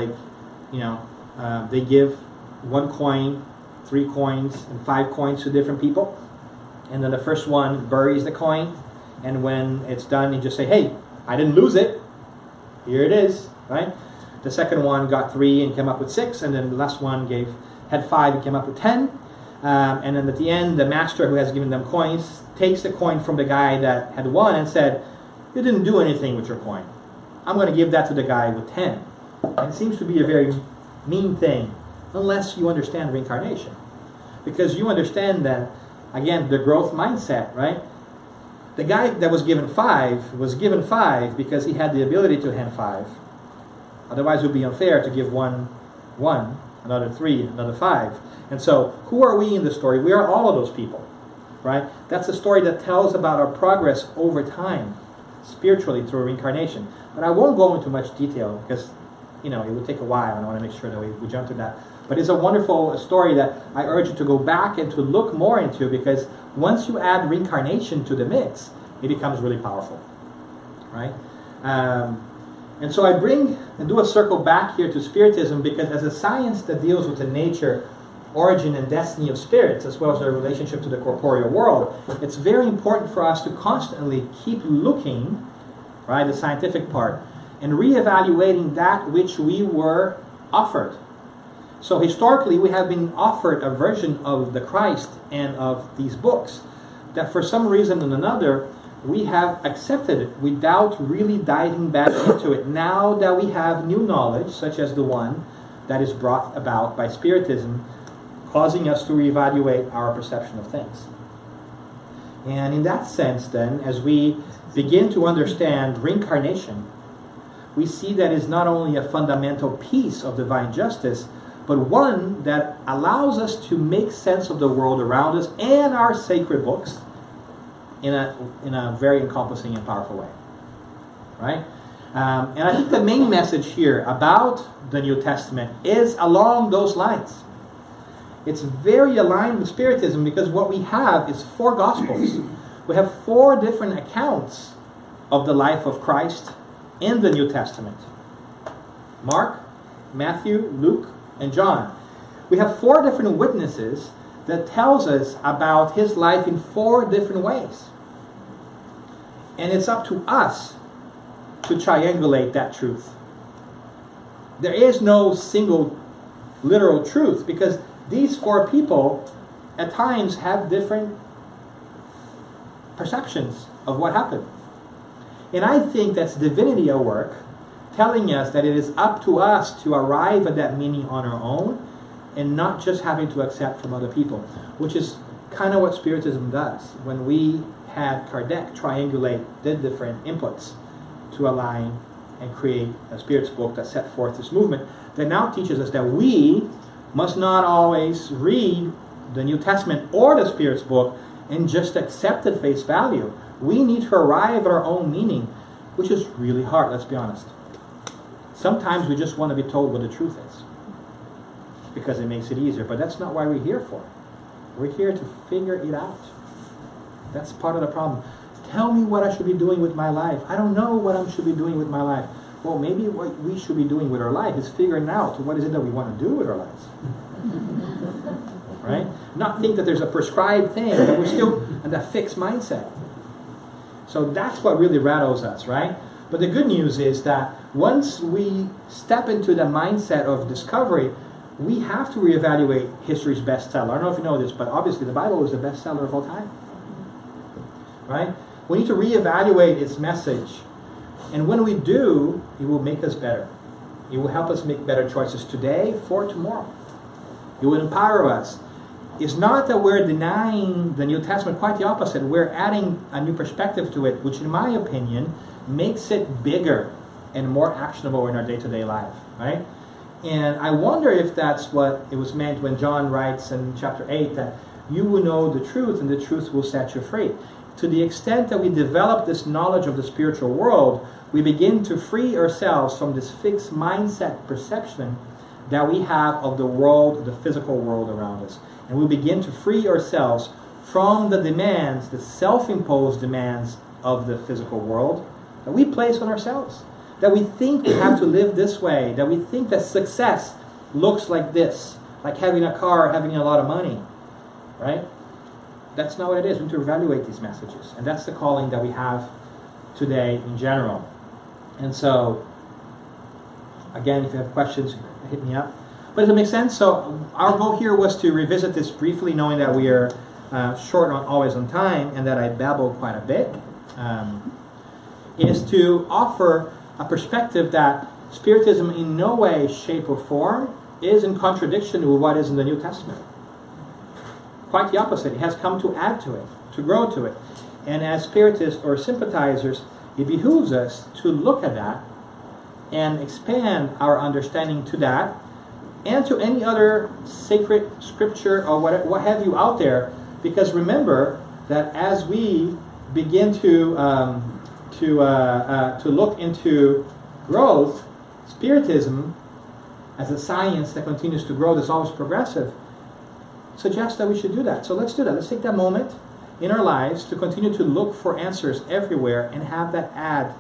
they give 1 coin, 3 coins, and 5 coins to different people. And then the first one buries the coin, and when it's done, you just say, hey, I didn't lose it. Here it is, right? The second one got 3 and came up with 6, and then the last one had 5 and came up with 10. And then at the end, the master who has given them coins takes the coin from the guy that had 1 and said, you didn't do anything with your coin. I'm going to give that to the guy with 10. And it seems to be a very mean thing, unless you understand reincarnation. Because you understand that, again, the growth mindset, right? The guy that was given 5 was given 5 because he had the ability to hand 5. Otherwise, it would be unfair to give one, another 3, another 5. And so, who are we in the story? We are all of those people, right? That's a story that tells about our progress over time, spiritually through reincarnation. But I won't go into much detail because, it would take a while, and I want to make sure that we jump to that. But it's a wonderful story that I urge you to go back and to look more into, because once you add reincarnation to the mix, it becomes really powerful, right? And so I bring and do a circle back here to Spiritism, because as a science that deals with the nature, origin, and destiny of spirits, as well as their relationship to the corporeal world, it's very important for us to constantly keep looking, right, the scientific part, and reevaluating that which we were offered. So historically, we have been offered a version of the Christ and of these books that for some reason or another, we have accepted it without really diving back into it. Now that we have new knowledge, such as the one that is brought about by Spiritism, causing us to reevaluate our perception of things. And in that sense, then, as we begin to understand reincarnation, we see that it's not only a fundamental piece of divine justice, but one that allows us to make sense of the world around us and our sacred books in a very encompassing and powerful way. Right? And I think the main message here about the New Testament is along those lines. It's very aligned with Spiritism because what we have is 4 Gospels. We have 4 different accounts of the life of Christ in the New Testament. Mark, Matthew, Luke, and John. We have 4 different witnesses that tells us about his life in 4 different ways. And it's up to us to triangulate that truth. There is no single literal truth because these 4 people at times have different perceptions of what happened. And I think that's divinity at work, telling us that it is up to us to arrive at that meaning on our own and not just having to accept from other people, which is kind of what Spiritism does. When we had Kardec triangulate the different inputs to align and create a Spirit's book that set forth this movement, that now teaches us that we must not always read the New Testament or the Spirit's book and just accept at face value. We need to arrive at our own meaning, which is really hard, let's be honest. Sometimes we just want to be told what the truth is because it makes it easier, but that's not why we're here for. We're here to figure it out. That's part of the problem. Tell me what I should be doing with my life. I don't know what I should be doing with my life. Well, maybe what we should be doing with our life is figuring out what is it that we want to do with our lives. Right? Not think that there's a prescribed thing, but we're still in that fixed mindset. So that's what really rattles us, right? But the good news is that once we step into the mindset of discovery, we have to reevaluate history's bestseller. I don't know if you know this, but obviously the Bible is the bestseller of all time. Right? We need to reevaluate its message. And when we do, it will make us better. It will help us make better choices today for tomorrow. It will empower us. It's not that we're denying the New Testament, quite the opposite. We're adding a new perspective to it, which in my opinion makes it bigger and more actionable in our day-to-day life. Right? And I wonder if that's what it was meant when John writes in chapter 8 that you will know the truth and the truth will set you free. To the extent that we develop this knowledge of the spiritual world, we begin to free ourselves from this fixed mindset perception that we have of the world, the physical world around us. And we begin to free ourselves from the demands, the self-imposed demands of the physical world that we place on ourselves. That we think we have to live this way, that we think that success looks like this, like having a car, having a lot of money, right? That's not what it is. We need to evaluate these messages. And that's the calling that we have today in general. And so, again, if you have questions, hit me up. But does it make sense? So our goal here was to revisit this briefly, knowing that we are short on always on time and that I babble quite a bit, is to offer a perspective that Spiritism in no way, shape, or form is in contradiction with what is in the New Testament. Quite the opposite. It has come to add to it, to grow to it. And as Spiritists or sympathizers, it behooves us to look at that and expand our understanding to that and to any other sacred scripture or what have you out there. Because remember that as we begin to look into growth, Spiritism, as a science that continues to grow, that's always progressive, suggests that we should do that. So let's do that. Let's take that moment in our lives to continue to look for answers everywhere and have that add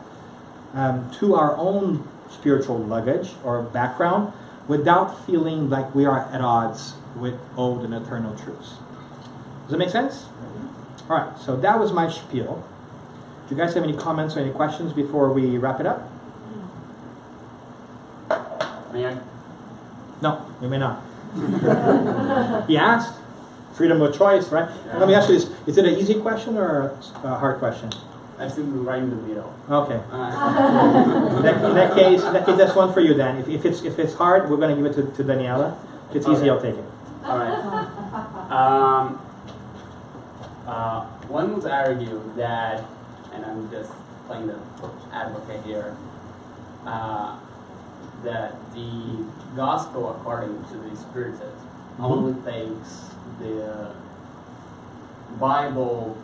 to our own spiritual luggage or background without feeling like we are at odds with old and eternal truths. Does that make sense? All right, so that was my spiel. Do you guys have any comments or any questions before we wrap it up? May I? No, you may not. He asked. Freedom of choice, right? Let me ask you this. Is it an easy question or a hard question? I think we're right in the middle. Okay. In that case, that's one for you then. If it's hard, we're going to give it to Daniela. If it's easy, I'll take it. All right. One would argue that, and I'm just playing the advocate here, that the gospel, according to the Spiritists, only takes the Bible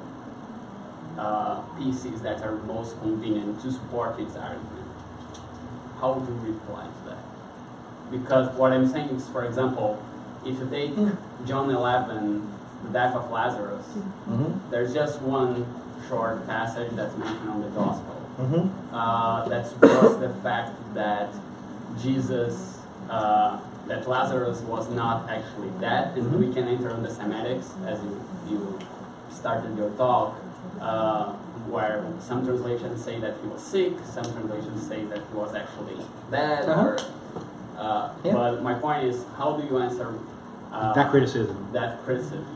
pieces that are most convenient to support its argument. How do you reply to that? Because what I'm saying is, for example, if you take John 11, the death of Lazarus, there's just one short passage that's mentioned on the gospel that supports the fact that Jesus, that Lazarus was not actually dead, and we can enter on the semantics as you started your talk, where some translations say that he was sick, some translations say that he was actually dead, but my point is, how do you answer that criticism? That criticism.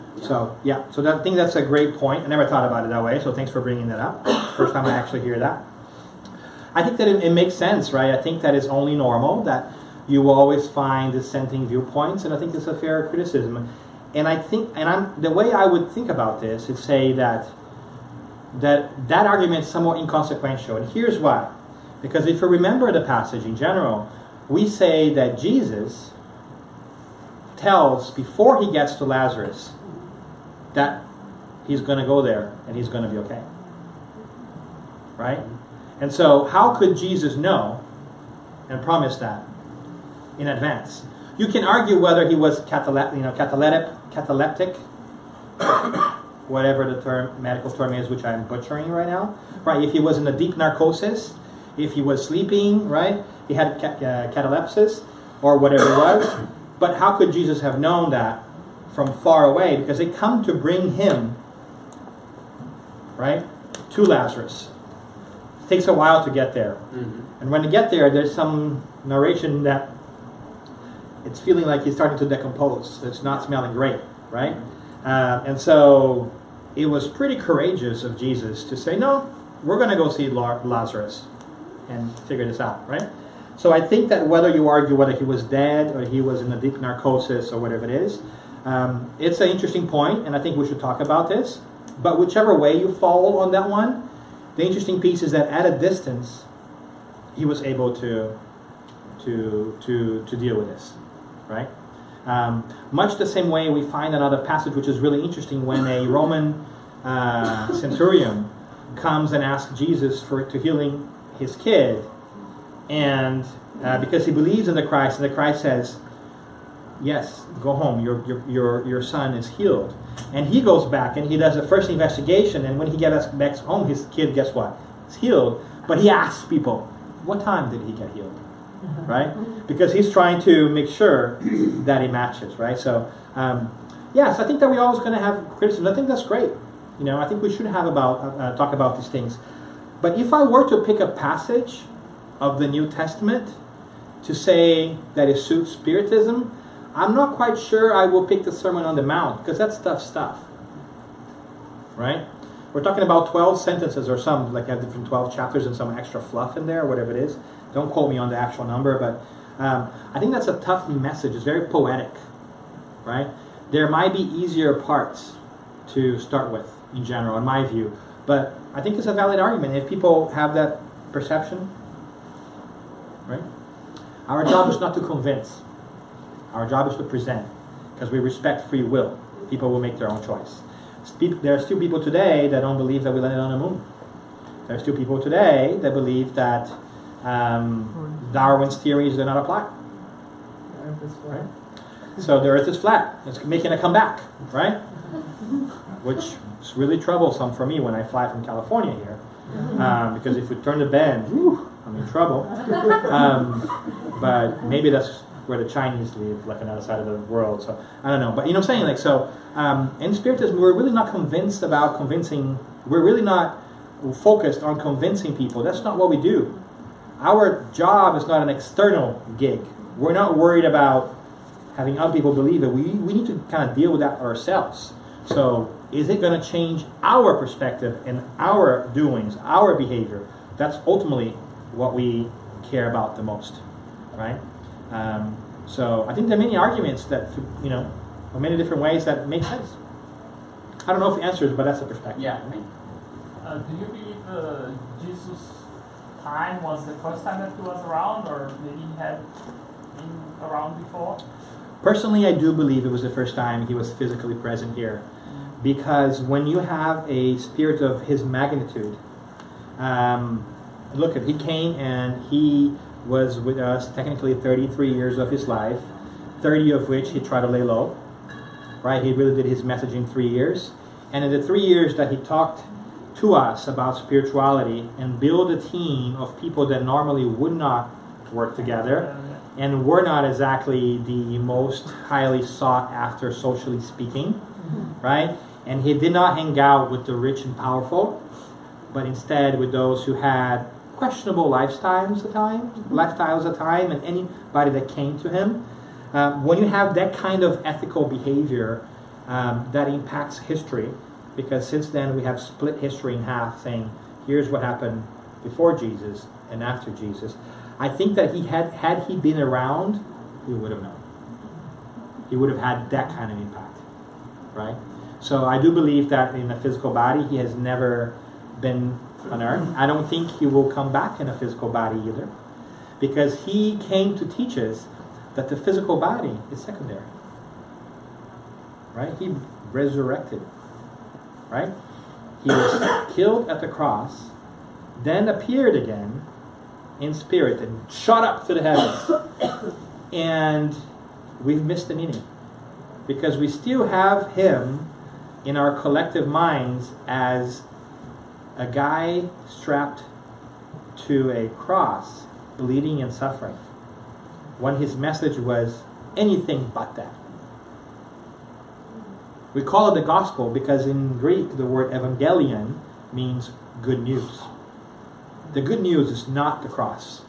Yeah. So I think that's a great point. I never thought about it that way, so thanks for bringing that up. First time I actually hear that. I think that it makes sense, right? I think that it's only normal that you will always find dissenting viewpoints, and I think it's a fair criticism. And I think, the way I would think about this is say that argument is somewhat inconsequential, and here's why. Because if you remember the passage in general, we say that Jesus tells, before he gets to Lazarus, that he's going to go there and he's going to be okay. Right? And so, how could Jesus know and promise that in advance? You can argue whether he was cataleptic, whatever the medical term is, which I'm butchering right now. Right? If he was in a deep narcosis, if he was sleeping, right? He had catalepsis, or whatever it was. But how could Jesus have known that from far away? Because they come to bring him, right, to Lazarus. It takes a while to get there. And when they get there, there's some narration that it's feeling like he's starting to decompose. It's not smelling great, right? And so it was pretty courageous of Jesus to say, no, we're going to go see Lazarus and figure this out, right? So I think that whether you argue whether he was dead or he was in a deep narcosis or whatever it is, it's an interesting point, and I think we should talk about this. But whichever way you fall on that one, the interesting piece is that at a distance, he was able to deal with this, right? Much the same way we find another passage which is really interesting when a Roman centurion comes and asks Jesus to healing his kid, and because he believes in the Christ, and the Christ says, yes, go home, your son is healed. And he goes back and he does a first investigation, and when he gets back home, his kid, guess what? Is healed. But he asks people, what time did he get healed? Right? Because he's trying to make sure that it matches, right? So, yes, I think that we're always going to have criticism. I think that's great. I think we should have talk about these things. But if I were to pick a passage of the New Testament to say that it suits Spiritism, I'm not quite sure I will pick the Sermon on the Mount, because that's tough stuff. Right? We're talking about 12 sentences or some, like have different 12 chapters and some extra fluff in there, whatever it is. Don't quote me on the actual number, but I think that's a tough message. It's very poetic. Right? There might be easier parts to start with, in general, in my view. But I think it's a valid argument if people have that perception. Right? Our job is not to convince. Our job is to present, because we respect free will. People will make their own choice. There are still people today that don't believe that we landed on the moon. There are still people today that believe that Darwin's theories do not apply. Right? So the Earth is flat. It's making a comeback, right? Which is really troublesome for me when I fly from California here, because if we turn the bend, I'm in trouble. But maybe that's where the Chinese live, like on the other side of the world. So I don't know, but you know what I'm saying? In Spiritism, we're really not convinced about convincing. We're really not focused on convincing people. That's not what we do. Our job is not an external gig. We're not worried about having other people believe it. We need to kind of deal with that ourselves. So is it going to change our perspective and our doings, our behavior? That's ultimately what we care about the most, right? So I think there are many arguments that, or many different ways that make sense. I don't know if it answers, but that's the perspective. Yeah. Do you believe Jesus time was the first time that he was around, or maybe he had been around before? Personally, I do believe it was the first time he was physically present here. Because when you have a spirit of his magnitude, look, he came and he was with us technically 33 years of his life, 30 of which he tried to lay low. Right? He really did his message in 3 years. And in the 3 years that he talked to us about spirituality and build a team of people that normally would not work together and were not exactly the most highly sought after socially speaking, right? And he did not hang out with the rich and powerful, but instead with those who had questionable lifestyles at time, and anybody that came to him. When you have that kind of ethical behavior, that impacts history, because since then we have split history in half, saying here's what happened before Jesus and after Jesus. I think that had he been around, we would have known. He would have had that kind of impact, right? So I do believe that in a physical body, he has never been on earth. I don't think he will come back in a physical body either, because he came to teach us that the physical body is secondary, right? He resurrected, right? He was killed at the cross, then appeared again in spirit and shot up to the heavens. And we've missed the meaning, because we still have him in our collective minds as a guy strapped to a cross, bleeding and suffering, when his message was anything but that. We call it the gospel because in Greek the word evangelion means good news. The good news is not the cross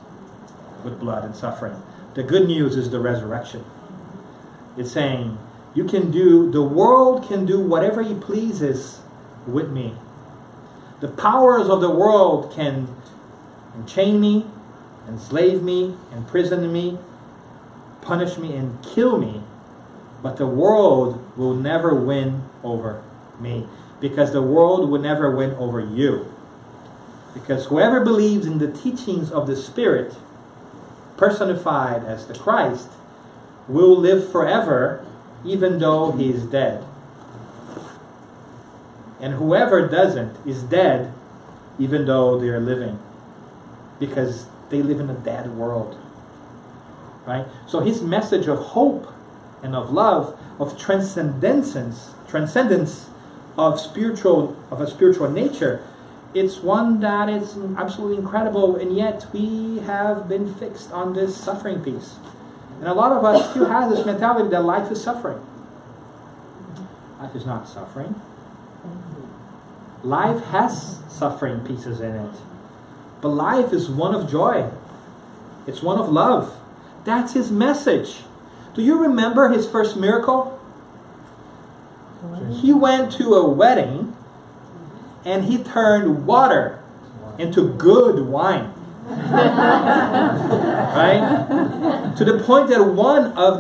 with blood and suffering. The good news is the resurrection. It's saying, the world can do whatever he pleases with me. The powers of the world can chain me, enslave me, imprison me, punish me, and kill me. But the world will never win over me, because the world will never win over you. Because whoever believes in the teachings of the Spirit, personified as the Christ, will live forever, even though he is dead. And whoever doesn't is dead, even though they are living, because they live in a dead world. Right? So his message of hope and of love, of transcendence of a spiritual nature, it's one that is absolutely incredible, and yet we have been fixed on this suffering piece. And a lot of us still have this mentality that life is suffering. Life is not suffering. Life has suffering pieces in it. But life is one of joy. It's one of love. That's his message. Do you remember his first miracle? He went to a wedding and he turned water into good wine. Right? To the point that one of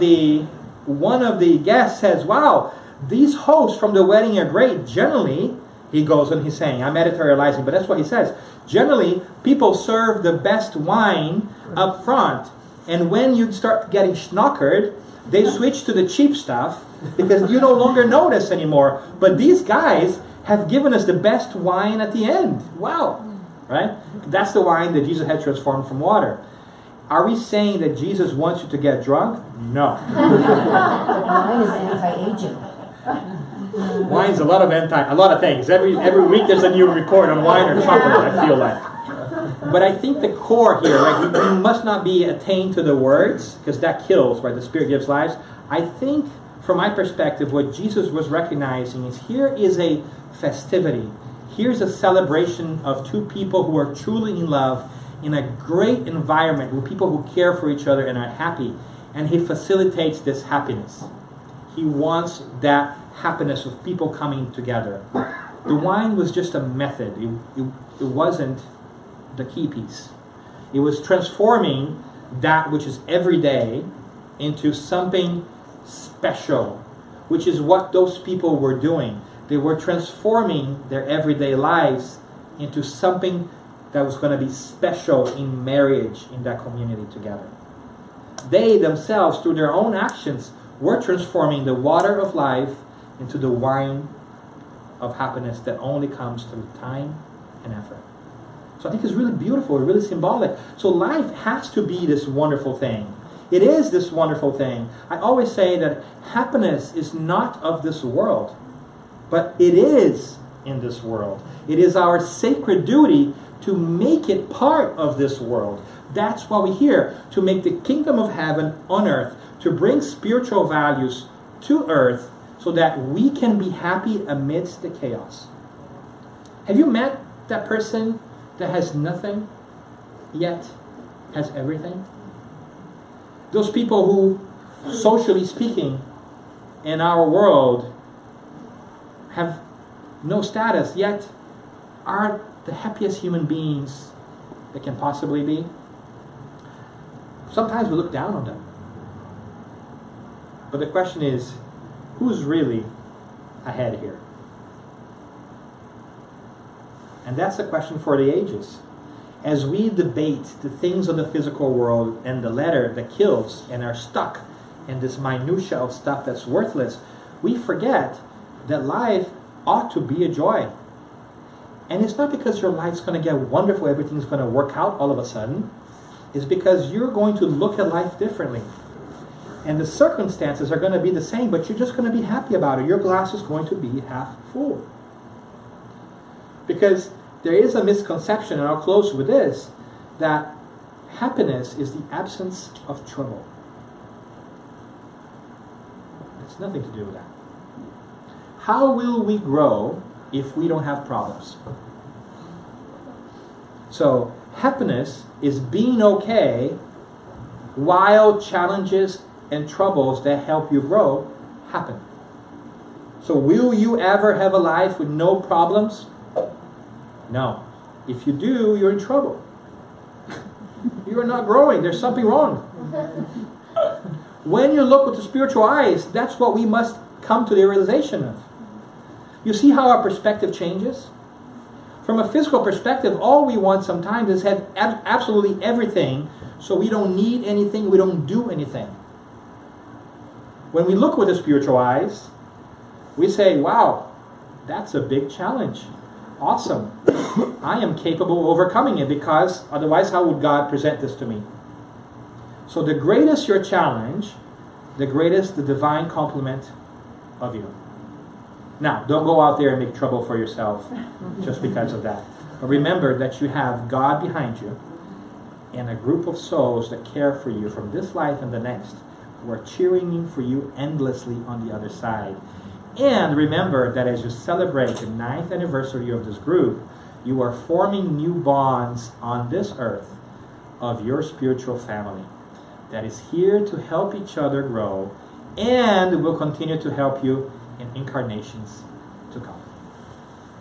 the guests says, "Wow, these hosts from the wedding are great. Generally," he goes and he's saying, I'm editorializing, but that's what he says. Generally, people serve the best wine up front, and when you start getting schnockered, they switch to the cheap stuff because you no longer notice anymore. But these guys have given us the best wine at the end. Wow. Right? That's the wine that Jesus had transformed from water. Are we saying that Jesus wants you to get drunk? No. Wine is anti-aging. Wine's a lot of things. Every week there's a new report on wine or chocolate, I feel like. But I think the core here, right, you must not be attained to the words, because that kills, right? The Spirit gives lives. I think, from my perspective, what Jesus was recognizing is here is a festivity. Here's a celebration of two people who are truly in love in a great environment with people who care for each other and are happy. And he facilitates this happiness. He wants that happiness of people coming together. The wine was just a method. It wasn't the key piece. It was transforming that which is everyday into something special, which is what those people were doing. They were transforming their everyday lives into something that was going to be special in marriage in that community together. They themselves, through their own actions, were transforming the water of life into the wine of happiness that only comes through time and effort. So I think it's really beautiful, really symbolic. So life has to be this wonderful thing. It is this wonderful thing. I always say that happiness is not of this world, but it is in this world. It is our sacred duty to make it part of this world. That's why we're here, to make the kingdom of heaven on earth, to bring spiritual values to earth so that we can be happy amidst the chaos. Have you met that person that has nothing yet has everything? Those people who, socially speaking, in our world have no status yet are the happiest human beings that can possibly be. Sometimes we look down on them. But the question is, who's really ahead here? And that's the question for the ages. As we debate the things of the physical world and the letter that kills and are stuck in this minutia of stuff that's worthless, we forget that life ought to be a joy. And it's not because your life's going to get wonderful, everything's going to work out all of a sudden. It's because you're going to look at life differently. And the circumstances are going to be the same, but you're just going to be happy about it. Your glass is going to be half full. Because there is a misconception, and I'll close with this, that happiness is the absence of trouble. It's nothing to do with that. How will we grow if we don't have problems? So, happiness is being okay while challenges and troubles that help you grow happen. So will you ever have a life with no problems? No. If you do, you're in trouble. You are not growing. There's something wrong. When you look with the spiritual eyes, that's what we must come to the realization of. You see how our perspective changes? From a physical perspective, all we want sometimes is have absolutely everything, so we don't need anything, we don't do anything. When we look with the spiritual eyes, we say, wow, that's a big challenge. Awesome. I am capable of overcoming it, because otherwise how would God present this to me? So the greatest your challenge, the greatest the divine compliment of you. Now, don't go out there and make trouble for yourself just because of that. But remember that you have God behind you and a group of souls that care for you from this life and the next, who are cheering for you endlessly on the other side. And remember that as you celebrate the 9th anniversary of this group, you are forming new bonds on this earth of your spiritual family that is here to help each other grow and will continue to help you in incarnations to come.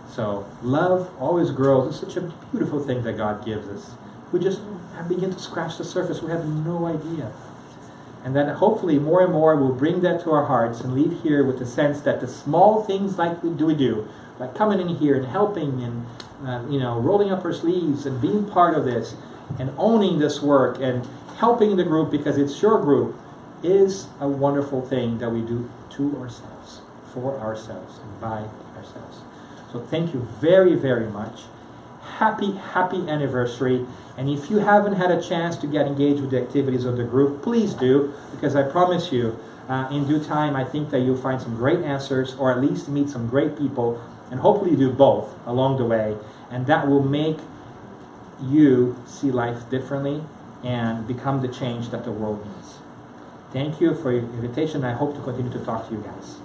So love always grows. It's such a beautiful thing that God gives us. We just begin to scratch the surface. We have no idea. And then hopefully more and more we'll bring that to our hearts and leave here with the sense that the small things like we do, like coming in here and helping and rolling up our sleeves and being part of this and owning this work and helping the group because it's your group, is a wonderful thing that we do to ourselves, for ourselves, and by ourselves. So thank you very, very much. Happy, happy anniversary. And if you haven't had a chance to get engaged with the activities of the group, please do, because I promise you, in due time, I think that you'll find some great answers, or at least meet some great people, and hopefully do both along the way. And that will make you see life differently and become the change that the world needs. Thank you for your invitation. I hope to continue to talk to you guys.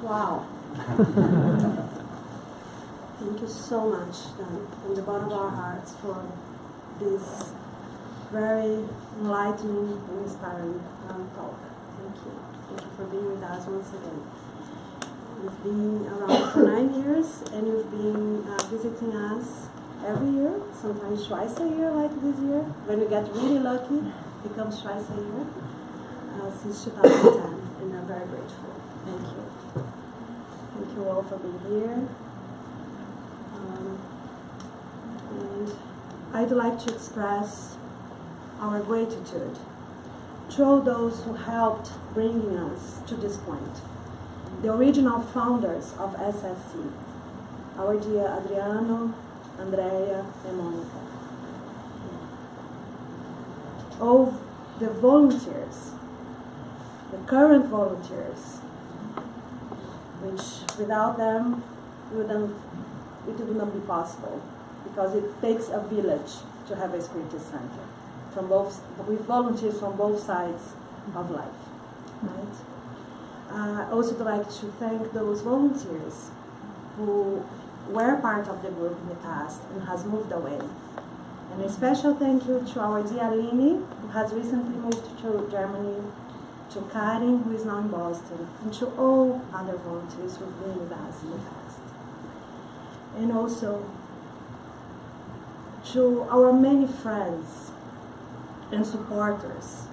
Wow. Thank you so much, Dan, from the bottom of our hearts, for this very enlightening and inspiring talk. Thank you. Thank you for being with us once again. You've been around for 9 years, and you've been visiting us every year, sometimes twice a year, like this year. When you get really lucky, it comes twice a year, since 2010, and I'm very grateful. Thank you. Thank you all for being here. And I'd like to express our gratitude to all those who helped bringing us to this point. The original founders of SSC, our dear Adriano, Andrea, and Monica. All the volunteers, the current volunteers, which without them it would not be possible, because it takes a village to have a Spiritist center, with volunteers from both sides of life, right? I also would like to thank those volunteers who were part of the group in the past and has moved away. And a special thank you to our dear Aline, who has recently moved to Germany, to Karin, who is now in Boston, and to all other volunteers who have been with us in the past. And also to our many friends and supporters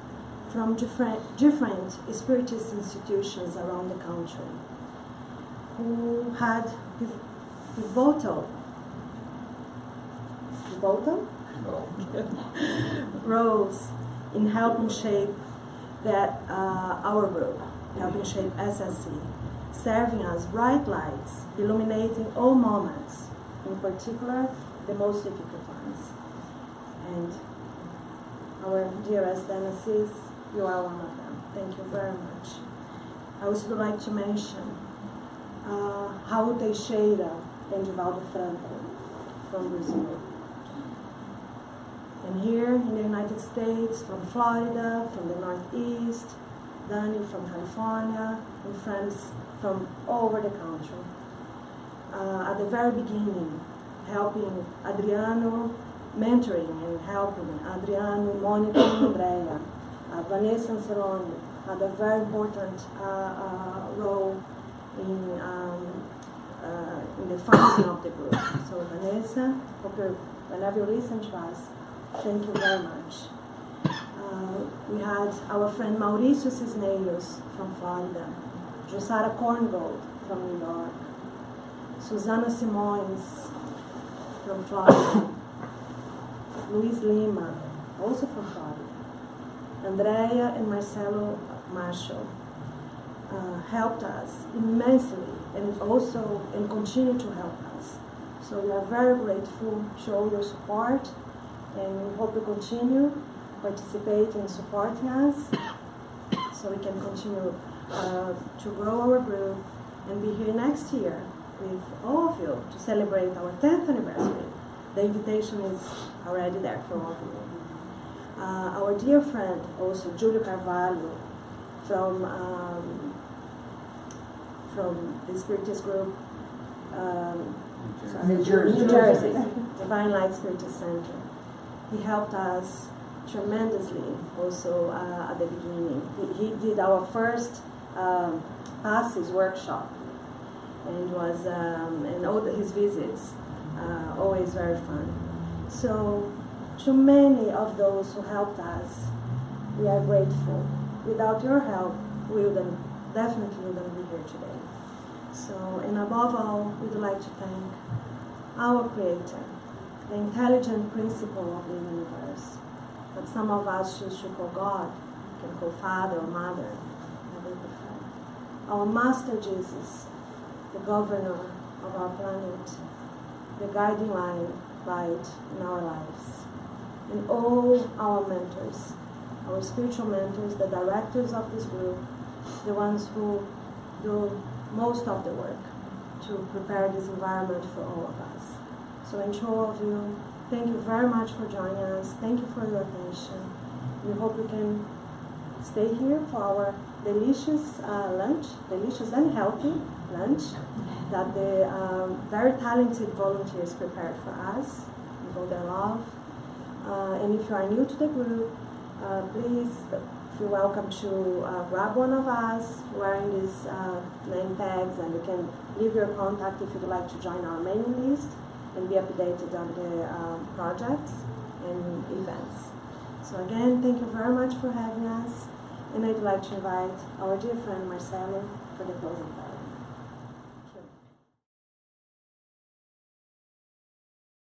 from different Spiritist institutions around the country who had pivotal roles in helping shape our group, helping shape SSC, serving as bright lights, illuminating all moments, in particular the most difficult ones. And our dearest Assisi, you are one of them. Thank you very much. I also would like to mention Raul Teixeira and Divaldo Franco from Brazil. And here in the United States, from Florida, from the Northeast, Danny from California, and friends from all over the country. At the very beginning, helping Adriano, mentoring and helping Adriano, Monica, and Andrea. Vanessa Anceloni had a very important role in the founding of the group. So Vanessa, whenever you listen to us, thank you very much. We had our friend Mauricio Cisneros from Florida, Josara Korngold from New York, Susana Simões from Florida, Luis Lima, also from Florida, Andrea and Marcelo Marshall helped us immensely and continue to help us. So we are very grateful to all your support, and we hope you continue participating and supporting us so we can continue to grow our group and be here next year with all of you to celebrate our 10th anniversary. The invitation is already there for all of you. Our dear friend, also Julio Carvalho, from the Spiritist group, New Jersey. Divine Light Spiritist Center. He helped us tremendously also at the beginning. He did our first passes workshop, and was and all his visits always very fun. So to many of those who helped us, we are grateful. Without your help, we definitely wouldn't be here today. So, and above all, we'd like to thank our Creator, the intelligent principle of the universe, that some of us choose to call God, can call Father or Mother, whatever you prefer. Our Master Jesus, the governor of our planet, the guiding light in our lives, and all our mentors, our spiritual mentors, the directors of this group, the ones who do most of the work to prepare this environment for all of us. So, and to all of you, thank you very much for joining us. Thank you for your attention. We hope we can stay here for our delicious lunch, delicious and healthy lunch that the very talented volunteers prepared for us with all their love. And if you are new to the group, please feel welcome to grab one of us wearing these name tags, and you can leave your contact if you'd like to join our mailing list and be updated on the projects and events. So again, thank you very much for having us, and I'd like to invite our dear friend Marcelo for the closing.